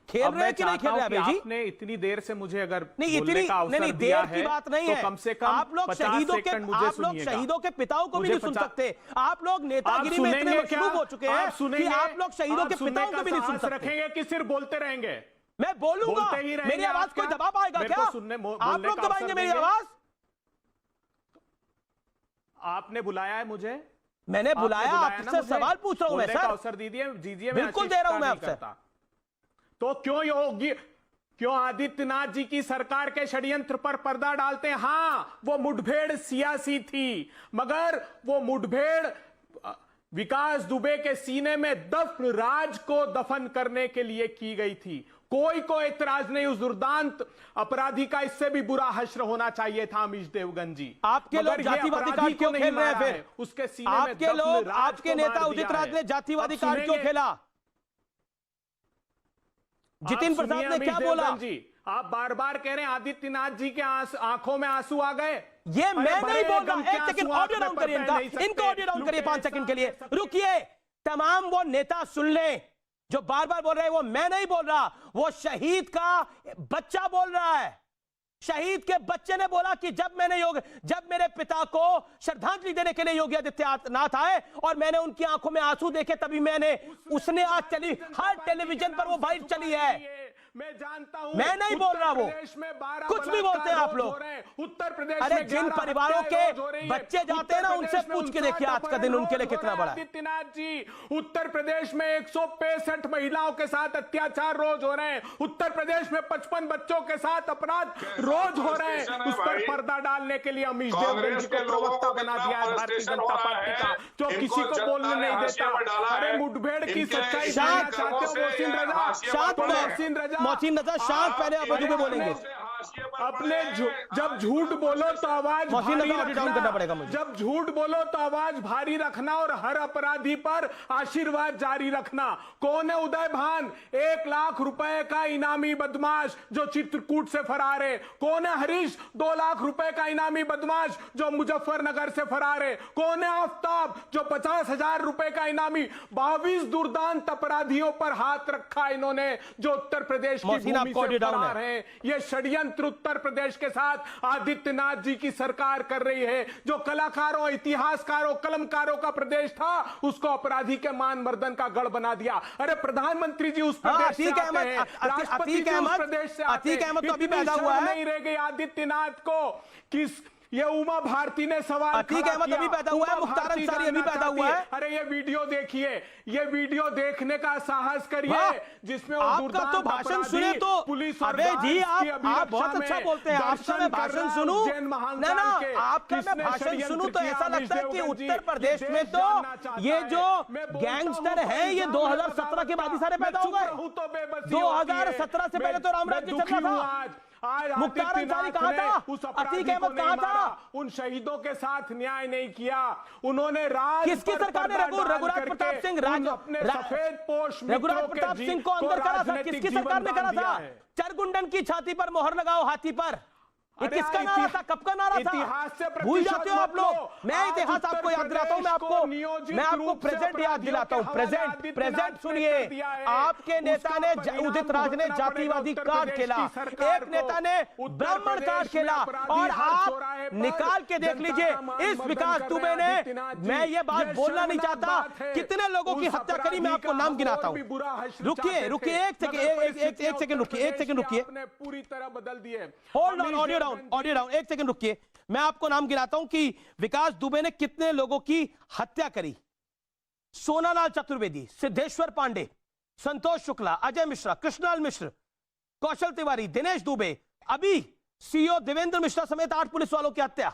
खेल रहे हैं कि नहीं खेल रहे हैं? आपने इतनी देर से मुझे अगर नहीं, इतनी नहीं देर की बात नहीं है, कम से कम आप लोग शहीदों के पिताओं को भी नहीं सुन सकते। आप लोग नेतागिरी में इतने मशरूब हो चुके हैं कि आप लोग शहीदों के पिताओं को भी नहीं सुन सकते। रखेंगे कि सिर्फ बोलते रहेंगे? मैं बोलूंगा, मेरी आवाज कोई दबा पाएगा क्या? आप लोग दबाएंगे मेरी आवाज? आपने बुलाया है मुझे, मैंने बुलाया, आपसे सवाल पूछ रहा हूं मैं सर। अवसर दीजिए, बिल्कुल दे रहा हूं मैं आपसे। तो क्यों आदित्यनाथ जी की सरकार के षड्यंत्र पर पर्दा डालते हैं? हाँ, वो मुठभेड़ सियासी थी, मगर वो मुठभेड़ विकास दुबे के सीने में दफन राज को दफन करने के लिए की गई थी। कोई एतराज नहीं, उस दुर्दांत अपराधी का इससे भी बुरा हश्र होना चाहिए था अमीश देवगन जी। आपके लोग जातिवादी कार्ड क्यों खेल रहे हैं फिर? उसके सीने में आपके नेता उदित राज ने जातिवादी कार्ड क्यों खेला? जितिन प्रसाद ने क्या बोला? जी, आप बार बार कह रहे हैं आदित्यनाथ जी के आंखों में आंसू आ गए। ये मैं नहीं बोल रहा। एक सेकंड ऑडियो डाउन करिए इनको ऑडियो डाउन करिए 5 सेकंड के लिए, रुकिए। तमाम वो नेता सुन लें जो बार बार बोल रहे हैं, वो मैं नहीं बोल रहा, वो शहीद का बच्चा बोल रहा है। शहीद के बच्चे ने बोला कि जब मेरे पिता को श्रद्धांजलि देने के लिए योगी आदित्यनाथ आए और मैंने उनकी आंखों में आंसू देखे, तभी उसने आज हर टेलीविजन पर वो भाई चली है। मैं जानता हूं, मैं नहीं बोल रहा, वो कुछ भी बोलते हैं आप लोग। उत्तर प्रदेश अरे जिन परिवारों के बच्चे जाते हैं ना, उनसे पूछ के देखिए आज का दिन उनके लिए कितना बड़ा है। आदित्यनाथ जी, उत्तर प्रदेश में 165 महिलाओं के साथ अत्याचार रोज हो रहे हैं। उत्तर प्रदेश में 55 बच्चों के साथ अपराध रोज हो रहे हैं। उस पर पर्दा डालने के लिए अमीश देवगन जी को प्रवक्ता बना दिया है भारतीय जनता पार्टी का, जो किसी को बोलने नहीं देता। अरे मुठभेड़ की सच्चाई जानना चाहते हो मोहसिन रजा? मोहसिन रजा शांत, पहले आप दुबे बोलेंगे। अपने जब झूठ बोलो तो आवाज भारी रखना, जब झूठ बोलो तो आवाज भारी रखना और हर अपराधी पर आशीर्वाद जारी रखना। कौन है उदय भान, 1 लाख रुपए का इनामी बदमाश जो चित्रकूट से फरार है? कौन है हरीश, 2 लाख रुपए का इनामी बदमाश जो मुजफ्फरनगर से फरार है? कौन है आफ्ताब जो 50,000 रुपए का इनामी? 22 दुर्दांत अपराधियों पर हाथ रखा इन्होंने जो उत्तर प्रदेश की भूमि से फरार है। ये षड्यंत्र उत्तर प्रदेश के साथ आदित्यनाथ जी की सरकार कर रही है। जो कलाकारों, इतिहासकारों, कलमकारों का प्रदेश था, उसको अपराधी के मान मर्दन का गढ़ बना दिया। अरे प्रधानमंत्री जी उस प्रदेश से आते हैं, राष्ट्रपति जी उस प्रदेश से आते हैं। तो अभी पैदा हुआ है। नहीं रह गई आदित्यनाथ को ये उमा भारती ने सवाल अतीक खड़ा अहमद किया। अभी पैदा हुआ है, उमा मुख्तार भारती अंसारी अभी जानना पैदा हुआ चाहती है। अरे ये वीडियो देखिए, ये वीडियो देखने का साहस करिए वाह! जिसमें वो आपका दुर्दांत तो भाषण अपराधी सुने तो पुलिस और अबे जी गार्ड्स की आप अभिरक्षा बहुत अच्छा में बोलते हैं। आपका दर्शन मैं कर भाषण रहा है सुनूं उज्जैन महाकाल ना के। आपका मैं किसने भाषण षड्यंत्र सुनूं तो किया? ऐसा लगता है कि अमिश देवगन जी, उत्तर प्रदेश ये में देश तो जानना चाहता ये है। जो मैं बोलता गैंगस्टर हूं तो है ये इल्जाम 2017 के बाद ही सारे पैदा हो गए। 2017 से पहले तो राम राज्य चल रहा था। आज मुख्तार अंसारी कहाँ था? अतीक अहमद कहाँ था? उन शहीदों के साथ न्याय नहीं किया उन्होंने। राज किसकी पर सरकार ने पर्दा डाल रघुराज करके प्रताप सिंह अपने सफेद पोश रघुराज प्रताप सिंह को अंदर करा था? किसकी सरकार ने करा था? है। चरगुंडन की छाती पर मोहर लगाओ हाथी पर, ये अरे किसका नारा था? कब का नारा था? इतिहास से भूल जाते हो आप लोग। प्रतिशत मैं मत लो। इतिहास आज आपको उत्तर याद दिलाता हूं। मैं प्रदेश को नियोजित आपको रूप से प्रेजेंट याद अपराधियों दिलाता हूं। के हवाले प्रेजेंट आदित्यनाथ ने सुनिए। कर दिया है। आपके नेता ने उसका परिणाम उदित राज ने भुगतना जातिवादी पड़ेगा कार्ड उत्तर खेला, प्रदेश की सरकार एक नेता ने को। उत्तर ब्राह्मण प्रदेश कार्ड में खेला, अपराधी और हर आप चौराहे पर निकाल के देख जनता लीजिए का मान इस मर्दन विकास कर दुबे रहे ने। हैं आदित्यनाथ जी। मैं ये बात ये बोलना नहीं शर्मनाक चाहता बात है। कितने लोगों की उस हत्या करी। मैं अपराधी आपको का नाम गिनाता और भी हूं। बुरा हश्र रुकिए चाहते रुकिए थे। एक सेकंड, मगर एक परिस्थितियां सेकंड रुकिए, एक उत्तर सेकंड रुकिए। प्रदेश की आपने पूरी तरह बदल दी है। Hold on, Amish audio Devgan down, audio down, एक सेकंड रुकिए। मैं आपको नाम गिनाता हूं कि विकास दुबे ने कितने लोगों की हत्या करी। सोनालाल चतुर्वेदी, सिद्धेश्वर पांडे, संतोष शुक्ला, अजय मिश्रा, कृष्णलाल मिश्र, कौशल तिवारी, दिनेश दुबे, अभी सीईओ देवेंद्र मिश्रा समेत 8 पुलिस वालों की हत्या।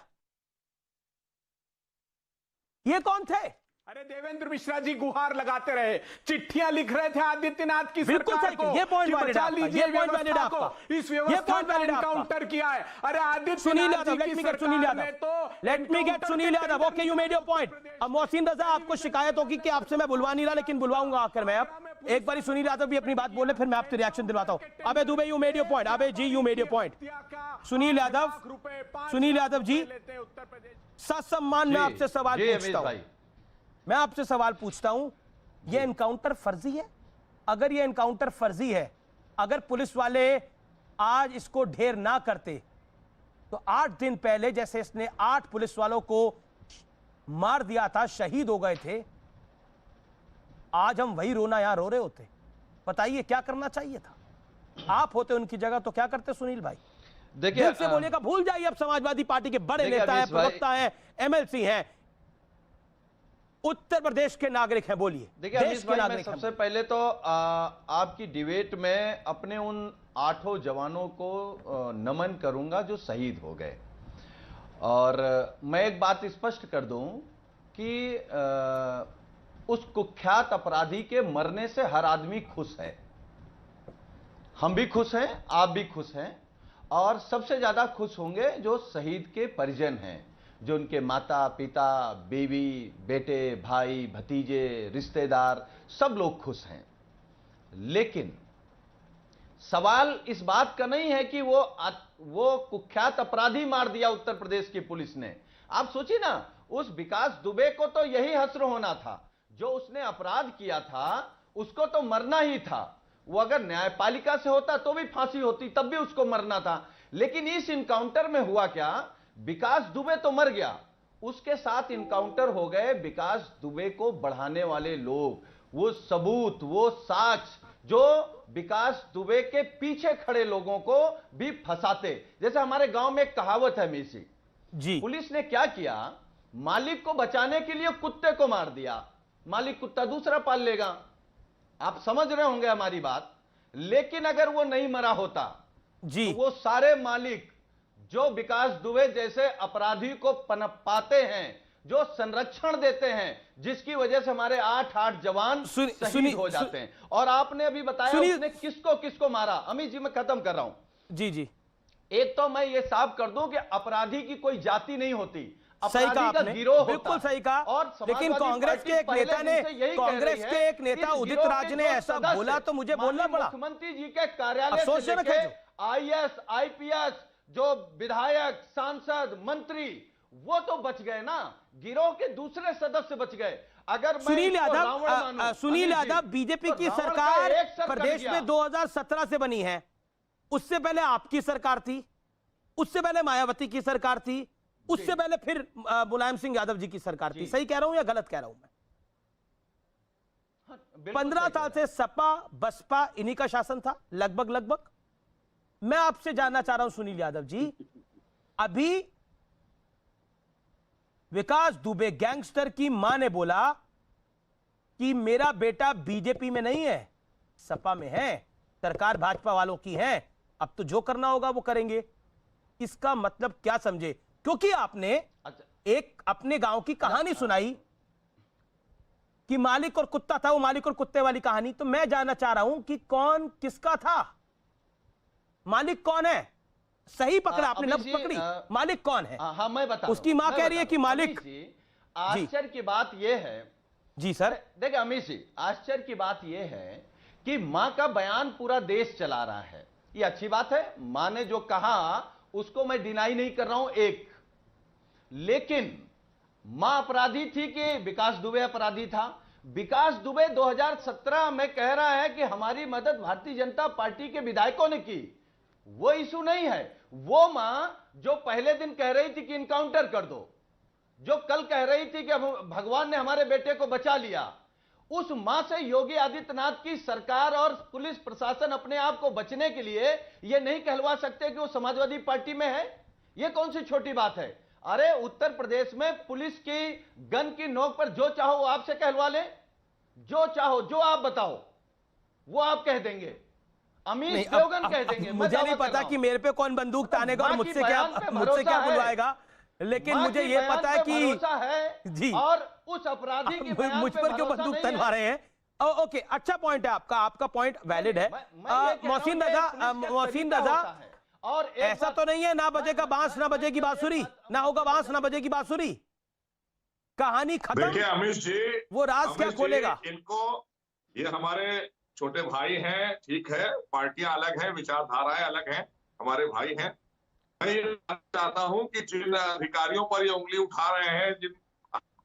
ये कौन थे? अरे देवेंद्र मिश्रा जी गुहार लगाते रहे, चिट्ठियां लिख रहे थे आदित्यनाथ की बिल्कुल सरकार सही, को। ये पॉइंट कि वैलिड बचा आपका, लीजिए ये पॉइंट वैलिड व्यवस्था आपका, को। इस ये व्यवस्था पॉइंट का वैलिड आपका। एनकाउंटर किया है। अरे सुनील आदित्यनाथ यादव, जी लेट की मी गेट सुनील सरकार ने यादव, तो let me gate Sunil Yadav. Okay, you made your point. अब मोहसिन रजा, आपको शिकायत होगी कि आपसे मैं बुलवा नहीं रहा, लेकिन बुलवाऊंगा आखिर में। अब एक बार सुनील यादव भी अपनी बात बोले, फिर मैं आपसे रिएक्शन दिलवाता हूं। अबे Dubey, you made your point. अबे जी, you made your point. Sunil Yadav ji, ससम्मान में आपसे सवाल पूछता हूं। मैं आपसे सवाल पूछता हूं, यह एनकाउंटर फर्जी है? अगर यह एनकाउंटर फर्जी है, अगर पुलिस वाले आज इसको ढेर ना करते तो 8 दिन पहले जैसे इसने 8 पुलिस वालों को मार दिया था, शहीद हो गए थे, आज हम वही रोना यहां रो रहे होते। बताइए क्या करना चाहिए था? आप होते उनकी जगह तो क्या करते सुनील भाई? देखिए, दिल से बोलिए का भूल जाइए। अब समाजवादी पार्टी के बड़े नेता हैं, प्रवक्ता हैं, एमएलसी हैं, उत्तर प्रदेश के नागरिक हैं। बोलिए। देखिए अमीश भाई, मैं सबसे पहले तो आपकी डिबेट में अपने उन 8 जवानों को नमन करूंगा जो शहीद हो गए। और मैं एक बात स्पष्ट कर दूं कि उस कुख्यात अपराधी के मरने से हर आदमी खुश है। हम भी खुश हैं, आप भी खुश हैं, और सबसे ज्यादा खुश होंगे जो शहीद के परिजन हैं, जो उनके माता पिता, बीवी, बेटे, भाई, भतीजे, रिश्तेदार, सब लोग खुश हैं। लेकिन सवाल इस बात का नहीं है कि वो कुख्यात अपराधी मार दिया उत्तर प्रदेश की पुलिस ने। आप सोचिए ना, उस विकास दुबे को तो यही हश्र होना था। जो उसने अपराध किया था उसको तो मरना ही था। वो अगर न्यायपालिका से होता तो भी फांसी होती, तब भी उसको मरना था। लेकिन इस इनकाउंटर में हुआ क्या, विकास दुबे तो मर गया, उसके साथ इनकाउंटर हो गए विकास दुबे को बढ़ाने वाले लोग, वो सबूत, वो साक्ष्य जो विकास दुबे के पीछे खड़े लोगों को भी फंसाते। जैसे हमारे गांव में एक कहावत है मीसी जी, पुलिस ने क्या किया, मालिक को बचाने के लिए कुत्ते को मार दिया, मालिक कुत्ता दूसरा पाल लेगा। आप समझ रहे होंगे हमारी बात। लेकिन अगर वो नहीं मरा होता जी, तो वो सारे मालिक जो विकास दुबे जैसे अपराधी को पनपाते हैं, जो संरक्षण देते हैं, जिसकी वजह से हमारे 8 जवान शहीद हो जाते हैं। और आपने अभी बताया उसने किसको किसको मारा। अमित जी, मैं खत्म कर रहा हूं। जी जी, एक तो मैं ये साफ कर दूं कि अपराधी की कोई जाति नहीं होती, सही कहा अपराधी का आपने, गिरोह होता। बिल्कुल सही कहा। और लेकिन कांग्रेस के एक नेता ने, कांग्रेस के एक नेता उदित राज ने ऐसा बोला तो मुझे बोलना पड़ा। मुख्यमंत्री जी के कार्यालय से लेके आईएएस, आईपीएस, जो विधायक, सांसद, मंत्री, वो तो बच गए ना, गिरोह के दूसरे सदस्य बच गए। अगर सुनील यादव, बीजेपी की सरकार प्रदेश में 2017 से बनी है, उससे पहले आपकी सरकार थी, उससे पहले मायावती की सरकार थी, उससे पहले फिर मुलायम सिंह यादव जी की सरकार थी। सही कह रहा हूं या गलत कह रहा हूं मैं? 15 साल से सपा बसपा इन्हीं का शासन था लगभग। मैं आपसे जानना चाह रहा हूं सुनील यादव जी, अभी विकास दुबे गैंगस्टर की मां ने बोला कि मेरा बेटा बीजेपी में नहीं है, सपा में है, सरकार भाजपा वालों की है, अब तो जो करना होगा वो करेंगे। इसका मतलब क्या समझे? क्योंकि आपने एक अपने गांव की कहानी सुनाई कि मालिक और कुत्ता था, वो मालिक और कुत्ते वाली कहानी। तो मैं जानना चाह रहा हूं कि कौन किसका था, मालिक कौन है? सही पकड़ा आपने, लफ्ज पकड़ी, मालिक कौन है? हाँ मैं बता, उसकी मां कह रही है कि मालिक। आश्चर्य की बात यह है जी सर, देखिए अमित जी, आश्चर्य की बात यह है कि मां का बयान पूरा देश चला रहा है, ये अच्छी बात है। मां ने जो कहा उसको मैं डिनाई नहीं कर रहा हूं, एक, लेकिन मां अपराधी थी कि विकास दुबे अपराधी था? विकास दुबे 2017 में कह रहा है कि हमारी मदद भारतीय जनता पार्टी के विधायकों ने की, वो इशू नहीं है। वो मां जो पहले दिन कह रही थी कि इनकाउंटर कर दो, जो कल कह रही थी कि भगवान ने हमारे बेटे को बचा लिया, उस मां से योगी आदित्यनाथ की सरकार और पुलिस प्रशासन अपने आप को बचने के लिए यह नहीं कहलवा सकते कि वो समाजवादी पार्टी में है। यह कौन सी छोटी बात है? अरे उत्तर प्रदेश में पुलिस की गन की नोक पर जो चाहो वो आपसे कहलवा ले, जो चाहो, जो आप बताओ वो आप कह देंगे, अमित देवगन कह देंगे। मुझे नहीं पता कि मेरे पे कौन बंदूक तानेगा और मुझसे क्या बुलवाएगा, लेकिन मुझे ये पता है कि जी, और उस अपराधी की बयान मुझ पर क्यों बंदूक तलवा रहे हैं। ओके, अच्छा पॉइंट है आपका पॉइंट वैलिड है। मोहसिन रजा, और ऐसा तो नहीं है ना बजेगा बांस ना बजेगी बांसुरी, ना होगा बांस ना बजेगी बांसुरी, कहानी खत्म। देखिए अमित जी, वो राज क्या खोलेगा? इनको, ये हमारे छोटे भाई हैं, ठीक है, पार्टियां अलग हैं, विचारधाराएं अलग हैं, हमारे भाई हैं। मैं ये चाहता हूं कि जिन अधिकारियों पर ये उंगली उठा रहे हैं, जिन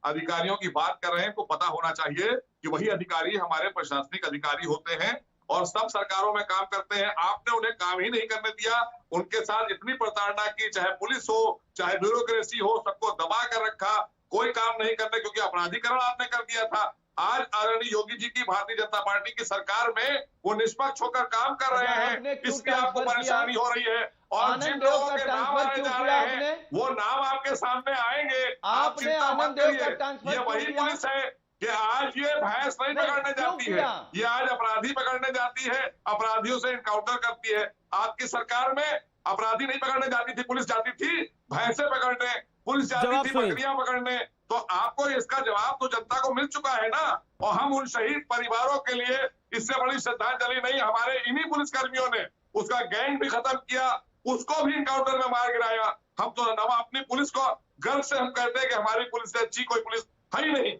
अधिकारियों की बात कर रहे हैं, को पता होना चाहिए कि वही अधिकारी हमारे प्रशासनिक अधिकारी होते हैं और सब सरकारों में काम करते हैं। आपने उन्हें काम ही नहीं करने दिया, उनके साथ इतनी प्रताड़ना की, चाहे पुलिस हो चाहे ब्यूरोक्रेसी हो, सबको दबा कर रखा, कोई काम नहीं करने, क्योंकि अपराधीकरण आपने कर दिया था। आज आदरणीय योगी जी की भारतीय जनता पार्टी की सरकार में वो निष्पक्ष होकर काम कर रहे हैं, इसलिए आपको परेशानी हो रही है। और जिन लोगों के नाम आने जा रहे हैं वो नाम आपके सामने आएंगे, आप चिंता मत करिए। ये वही पुलिस है कि आज ये भैंस नहीं पकड़ने जाती है, ये आज अपराधी पकड़ने जाती है, अपराधियों से इनकाउंटर करती है। आपकी सरकार में अपराधी नहीं पकड़ने जाती थी, पुलिस जाती थी भैंसे पकड़ने, पुलिस जाती थी बकरियां पकड़ने। तो आपको इसका जवाब तो जनता को मिल चुका है ना, और हम उन शहीद परिवारों के लिए इससे बड़ी श्रद्धांजलि नहीं, हमारे इन्हीं पुलिस कर्मियों ने उसका गैंग भी खत्म किया, उसको भी इनकाउंटर में मार गिराया। हम तो अपनी पुलिस को गर्व से हम कहते हैं कि हमारी पुलिस से अच्छी कोई पुलिस है ही नहीं।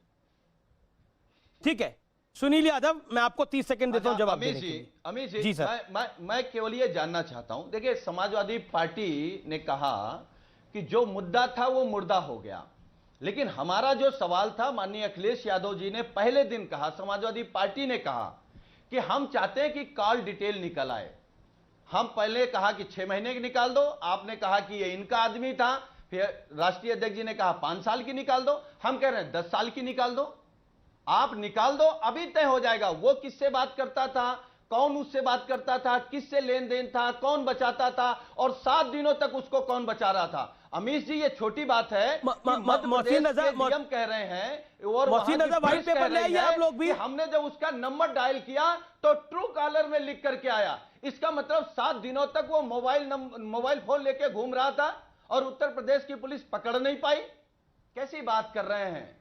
ठीक है, सुनील यादव, मैं आपको 30 सेकंड देता हूं जवाब देने के लिए। अमित जी सर, मैं केवल ये जानना चाहता हूं, देखिए समाजवादी पार्टी ने कहा कि जो मुद्दा था वो मुर्दा हो गया, लेकिन हमारा जो सवाल था, माननीय अखिलेश यादव जी ने पहले दिन कहा, समाजवादी पार्टी ने कहा कि हम चाहते हैं कि कॉल डिटेल निकल आए। हम पहले कहा कि 6 महीने की निकाल दो, आपने कहा कि ये इनका आदमी था, फिर राष्ट्रीय अध्यक्ष जी ने कहा 5 साल की निकाल दो, हम कह रहे हैं 10 साल की निकाल दो। आप निकाल दो, अभी तय हो जाएगा वो किससे बात करता था, कौन उससे बात करता था, किससे लेन देन था, कौन बचाता था, और 7 दिनों तक उसको कौन बचा रहा था। अमित जी, ये छोटी बात है कि मध्य प्रदेश के नियम कह रहे हैं और व्हाइट पेपर ले आइए आप लोग भी। हमने जब उसका नंबर डायल किया तो ट्रू कॉलर में लिख करके आया, इसका मतलब 7 दिनों तक वो मोबाइल फोन लेके घूम रहा था और उत्तर प्रदेश की पुलिस पकड़ नहीं पाई। कैसी बात कर रहे हैं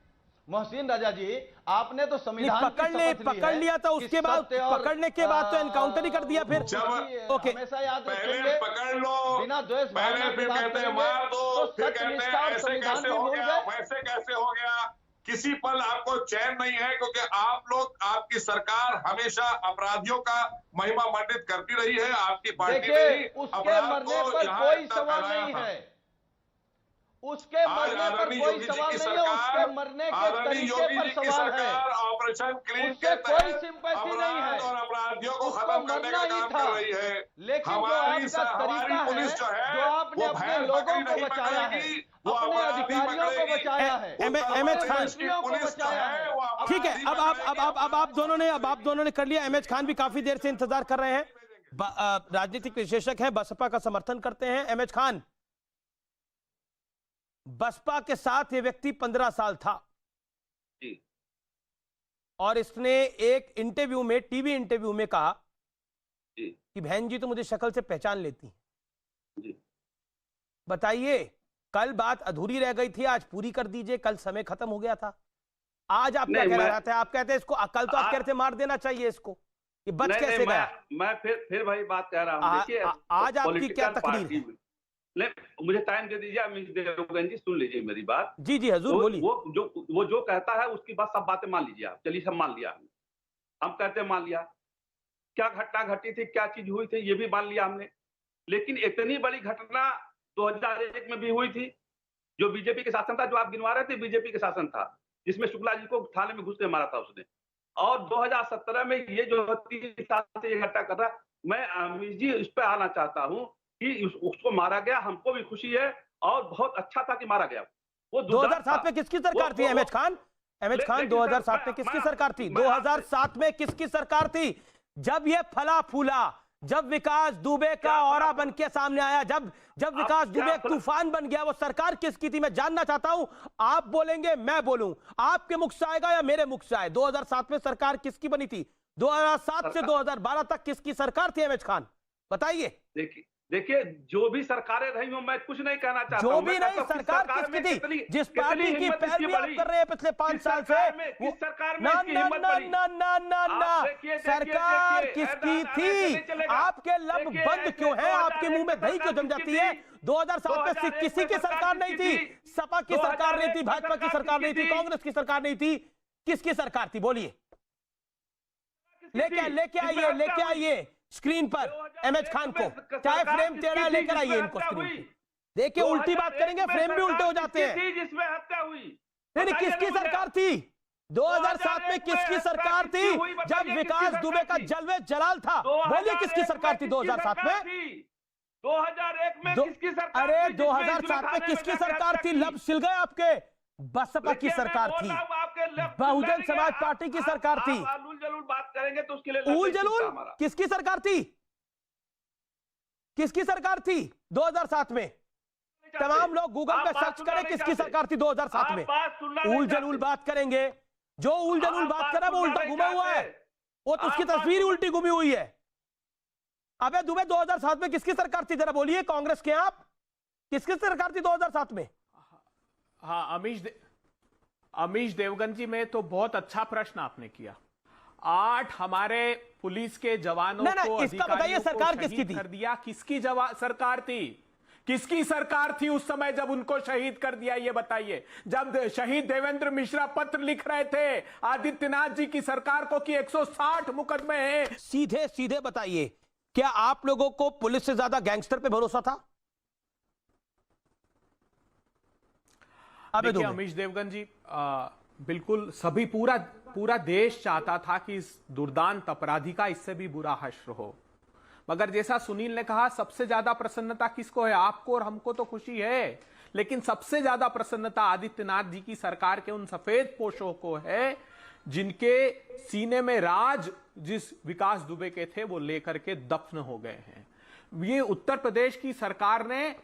मोहसिन रजा जी, आपने तो संविधान पकड़ लिया था, उसके बाद पकड़ने के बाद तो एनकाउंटर ही कर दिया। फिर ओके, हमेशा याद पहले पकड़ लो, बिना द्वेष पहले फिर कहते हैं मार दो, फिर कहते हैं ऐसे कैसे हो गया, वैसे कैसे हो गया। किसी पल आपको चैन नहीं है, क्योंकि आप लोग, आपकी सरकार हमेशा अपराधियों का महिमा मंडित करती रही है। आपकी पार्टी ने उसके मरने पर कोई सवाल नहीं है, उसके मरने पर कोई सवाल नहीं है, उसके मरने के तरीके पर सवाल है। ऑपरेशन क्लीन उससे कोई सिंपैथी नहीं है और अपराधियों को खत्म करने का काम कर रही है। लेकिन जो आपका तरीका है, जो आपने अपने लोगों को बचाया है, अपने अधिकारियों को बचाया है, एमएच खान को बचाया है। ठीक है, अब आप दोनों ने कर लिया। एमएच खान भी काफी देर से इंतजार कर रहे हैं, राजनीतिक विशेषज्ञ हैं, बसपा का समर्थन करते हैं। एमएच खान, बसपा के साथ ये व्यक्ति 15 साल था जी। और इसने एक इंटरव्यू में, टीवी इंटरव्यू में कहा जी। कि बहन जी तो मुझे शक्ल से पहचान लेती हैं। जी। बताइए, कल बात अधूरी रह गई थी, आज पूरी कर दीजिए। कल समय खत्म हो गया था, आज आप क्या कह रहे थे? आप कहते हैं इसको, कल तो आप कह रहे थे मार देना चाहिए इसको, ये बच कैसे गया? मैं फिर भाई बात कह रहा हूं। देखिए, आज आपकी क्या तकरीर है? मुझे टाइम दे दीजिए अमीश देवगन जी, सुन लीजिए मेरी बात। जी जी हजूर बोलिए। वो जो कहता है उसकी बात, सब बातें मान लीजिए आप। चलिए सब मान लिया, हम कहते हैं मान लिया। क्या घटना घटी थी, क्या चीज हुई थी, ये भी मान लिया हमने। लेकिन इतनी बड़ी घटना 2001 में भी हुई थी, जो बीजेपी के शासन था, जो आप गिनवा रहे थे, बीजेपी के शासन था, जिसमें शुक्ला जी को थाने में घुस के मारा था उसने। और 2017 में ये जो 3 साल से ये घटना कर रहा, मैं अमीश जी इस पे आना चाहता हूँ कि उसको मारा गया, हमको भी खुशी है और बहुत अच्छा था कि मारा गया। वो 2007 में किसकी सरकार थी एमएच खान? एमएच खान 2007 में किसकी सरकार थी? 2007 में किसकी सरकार थी? जब ये फला फूला, जब विकास दुबे का औरा बन के सामने आया, जब विकास दुबे तूफान बन गया, वो सरकार किसकी थी? मैं जानना चाहता हूं। आप बोलेंगे, मैं बोलूं, आपके मुख से आएगा या मेरे मुख से आए? 2007 में सरकार किसकी बनी थी? 2007 से 2012 तक किसकी सरकार थी एमएच खान? बताइए। देखिए, जो भी सरकारें रही हो, मैं कुछ नहीं कहना चाहता जो भी नहीं, सरकार किसकी थी? जिस पार्टी की पैरवी आप कर रहे हैं पिछले 5 साल से, किस सरकार में ना इसकी हिम्मत बढ़ी? सरकार किसकी थी? आपके लब बंद क्यों है? आपके मुंह में दही क्यों जम जाती है? 2007 में किसी की सरकार नहीं थी, सपा की सरकार नहीं थी, भाजपा की सरकार नहीं थी, कांग्रेस की सरकार नहीं थी, किसकी सरकार थी? बोलिए, लेके आइए स्क्रीन पर एमएच खान को, चाहे फ्रेम टेढ़ा लेकर आइए इनको स्क्रीन पे। देखिए, उल्टी बात करेंगे, फ्रेम भी उल्टे हो जाते हैं। जिसमें हत्या हुई, नहीं, किसकी सरकार थी? 2007 में किसकी सरकार थी? जब विकास दुबे का जलवे जलाल था, बोलिए किसकी सरकार थी 2007 में? 2001 में किसकी सरकार? अरे 2007 में किसकी सरकार थी? लब सिल गए आपके। बसपा की सरकार थी, बहुजन समाज पार्टी की सरकार थी। उल जलूल बात करेंगे तो उसके लिए उल जलूल किसकी सरकार थी? किसकी सरकार थी 2007 में? तमाम लोग गूगल पे सर्च करें किसकी सरकार थी 2007 में। उल जलूल बात करेंगे, जो उल जलूल बात करे वो उल्टा घुमा हुआ है, वो तो उसकी तस्वीर उल्टी घुमी हुई है। अबे दुबे 2007 में किसकी सरकार थी? जरा बोलिए, कांग्रेस के आप, किसकी सरकार थी 2007 में? हाँ, अमीश देवगन जी, में तो बहुत अच्छा प्रश्न आपने किया। 8 हमारे पुलिस के जवानों को, इसका बताइए सरकार किसकी थी? कर दिया। किसकी सरकार थी? किसकी सरकार थी उस समय जब उनको शहीद कर दिया? ये बताइए। जब शहीद देवेंद्र मिश्रा पत्र लिख रहे थे आदित्यनाथ जी की सरकार को कि 160 मुकदमे हैं। सीधे सीधे बताइए, क्या आप लोगों को पुलिस से ज्यादा गैंगस्टर पे भरोसा था? देखिए अमीश देवगन जी, बिल्कुल सभी पूरा देश चाहता था कि इस दुर्दांत अपराधी का इससे भी बुरा हश्र हो, मगर जैसा सुनील ने कहा, सबसे ज्यादा प्रसन्नता किसको है? आपको और हमको तो खुशी है, लेकिन सबसे ज्यादा प्रसन्नता आदित्यनाथ जी की सरकार के उन सफेद पोशों को है जिनके सीने में राज जिस विकास दुबे के थे वो लेकर के दफन हो गए हैं। ये उत्तर प्रदेश की सरकार ने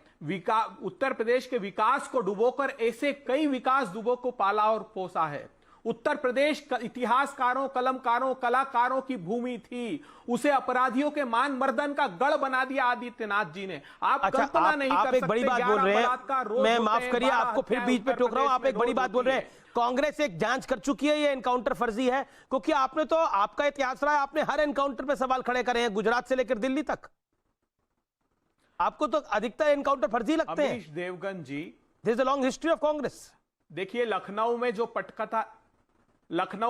उत्तर प्रदेश के विकास को डुबोकर ऐसे कई विकास दुबों को पाला और पोसा है। उत्तर प्रदेश इतिहासकारों, कलमकारों, कलाकारों की भूमि थी, उसे अपराधियों के मान मर्दन का गढ़ बना दिया आदित्यनाथ जी ने। आप कल्पना नहीं कर सकते। एक बड़ी बात बोल रहे हैं, मैं माफ करिए आपको फिर बीच में टोक रहा हूं, आप एक बड़ी बात बोल रहे हैं, कांग्रेस एक जांच कर चुकी है, ये एनकाउंटर फर्जी है, क्योंकि आपने तो, आपका इतिहास रहा है, आपने हर एनकाउंटर पे सवाल खड़े करे हैं, गुजरात से लेकर दिल्ली तक। आपको तो अधिकतर एनकाउंटर फर्जी लगते हैं। Amish Devgan ji, this is a long history of Congress. देखिए, लखनऊ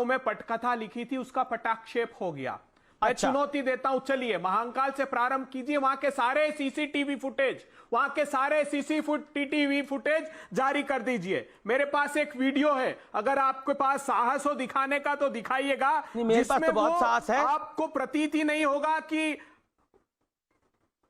में पटकथा लिखी थी, उसका पटाक्षेप हो गया। मैं चुनौती देता हूं, चलिए महाकाल से प्रारंभ कीजिए, वहां के सारे सीसीटीवी फुटेज जारी कर दीजिए। मेरे पास एक वीडियो है, अगर आपके पास साहस हो दिखाने का तो दिखाइएगा, मेरे पास तो बहुत साहस है। आपको प्रतीति नहीं होगा कि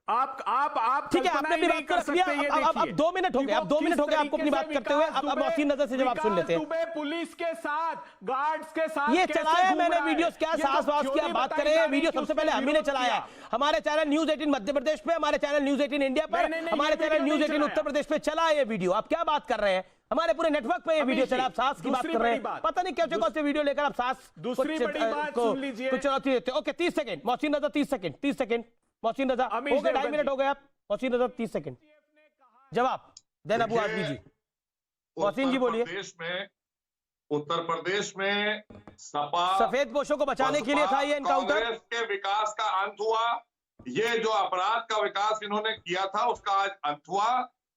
आप ठीक है, आपने अपनी बात कर रख लिया। अब 2 मिनट हो गए, अब 2 मिनट हो गए आपको अपनी बात करते हुए। अब मोहसिन नजर से जवाब सुन लेते हैं। दुबे पुलिस के साथ, गार्ड्स के साथ ये कैसे चलाया घूम मैंने रहा है? वीडियोस, क्या ये तो साहस की आप बात बताई करें। जा रही वीडियो कि सबसे उसने पहले हम ही ने विरोध चलाया है, हमारे चैनल न्यूज 18 मध्य प्रदेश पे, हमारे चैनल न्यूज 18 इंडिया पर, नहीं, हमारे ये चैनल वीडियो न्यूज नहीं 18 उत्तर प्रदेश पे चला ये वीडियो। आप क्या बात कर रहे हैं? हमारे पूरे नेटवर्क पे ये वीडियो चला। आप साहस की बात कर रहे हैं, पता नहीं कैसे कौन से वीडियो लेकर आप साहस दूसरी बड़ी बात सुन लीजिए। कुछ चुनौती देते। Okay 30 second Mohsin Raza, 30 second Mohsin Raza, हो गए 2.5 मिनट हो गए। आप मोहसिन रजा 30 सेकंड जवाब देना। अबू आजमी जी, मोहसिन जी बोलिए। उत्तर प्रदेश में सपा सफेद पोशों को बचाने के लिए था ये एनकाउंटर। कांग्रेस के विकास का अंत हुआ। ये जो अपराध का विकास इन्होंने किया था उसका आज अंत हुआ।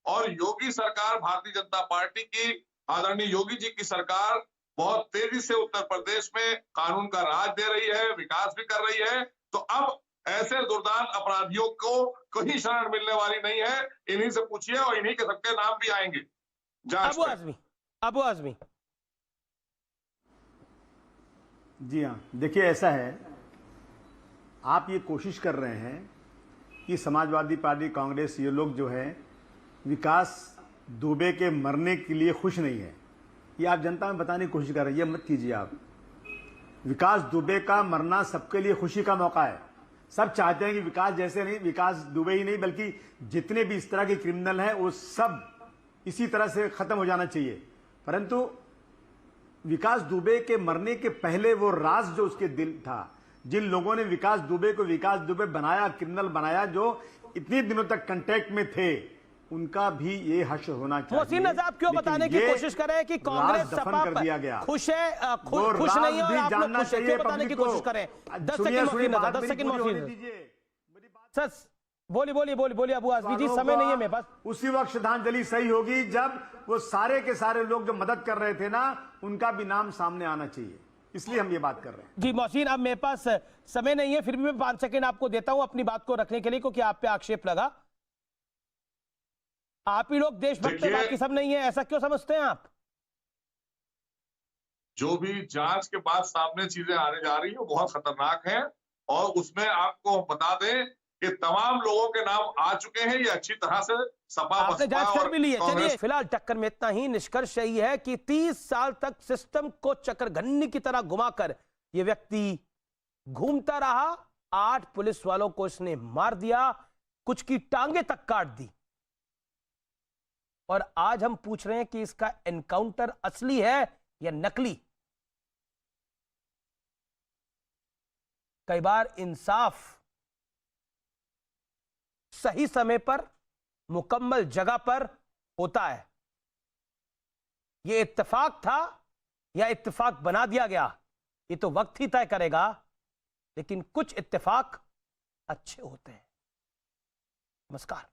और योगी सरकार, भारतीय जनता पार्टी की आदरणीय योगी जी की सरकार बहुत तेजी से उत्तर प्रदेश में कानून का राज दे रही है, विकास भी कर रही है। तो अब ऐसे दुर्दांत अपराधियों को कहीं शरण मिलने वाली नहीं है। इन्हीं से पूछिए और इन्हीं के सबके नाम भी आएंगे जांच में। अबू आजमी जी हाँ, देखिए ऐसा है, आप ये कोशिश कर रहे हैं कि समाजवादी पार्टी, कांग्रेस, ये लोग जो है विकास दुबे के मरने के लिए खुश नहीं है। ये आप जनता में बताने की कोशिश कर रहे हैं, ये मत कीजिए आप। विकास दुबे का मरना सबके लिए खुशी का मौका है। सब चाहते हैं कि विकास जैसे नहीं, विकास दुबे ही नहीं बल्कि जितने भी इस तरह के क्रिमिनल हैं वो सब इसी तरह से खत्म हो जाना चाहिए। परंतु विकास दुबे के मरने के पहले वो राज जो उसके दिल था, जिन लोगों ने विकास दुबे को विकास दुबे बनाया, क्रिमिनल बनाया, जो इतने दिनों तक कांटेक्ट में थे, उनका भी ये हश्र होना चाहिए। मोहसिन रजा, आप क्यों बताने की कोशिश कर रहे हैं कि कांग्रेस सपा कर दिया गया, खुश है, खुश नहीं है और आप लोग खुश हैं? क्यों बताने की कोशिश करें? 10 second Mohsin Raza, 10 second Mohsin sir, बोलिए अबू आजमी जी, समय नहीं है मेरे पास। उसी वक्त श्रद्धांजलि सही होगी जब वो सारे के सारे लोग जो मदद कर रहे थे ना, उनका भी नाम सामने आना चाहिए। इसलिए हम ये बात कर रहे हैं। जी मोहसिन, अब मेरे पास समय नहीं है, फिर भी मैं 5 सेकंड आपको देता हूं अपनी बात को रखने के लिए, क्योंकि आप पे आक्षेप लगा। आप ही लोग देशभक्त हैं, बाकी सब नहीं है, ऐसा क्यों समझते हैं आप? जो भी जांच के बाद सामने चीजें आने जा रही है बहुत खतरनाक है। और उसमें आपको बता दें कि तमाम लोगों के नाम आ चुके हैं। ये अच्छी तरह से सपा आपने जांच कर भी ली है। चलिए फिलहाल टक्कर में इतना ही। निष्कर्ष यही है कि 30 साल तक सिस्टम को चक्करघन्नी की तरह घुमाकर ये व्यक्ति घूमता रहा। 8 पुलिस वालों को इसने मार दिया, कुछ की टांगे तक काट दी। और आज हम पूछ रहे हैं कि इसका एनकाउंटर असली है या नकली। कई बार इंसाफ सही समय पर, मुकम्मल जगह पर होता है। यह इत्तेफाक था या इत्तेफाक बना दिया गया, ये तो वक्त ही तय करेगा। लेकिन कुछ इत्तेफाक अच्छे होते हैं। नमस्कार।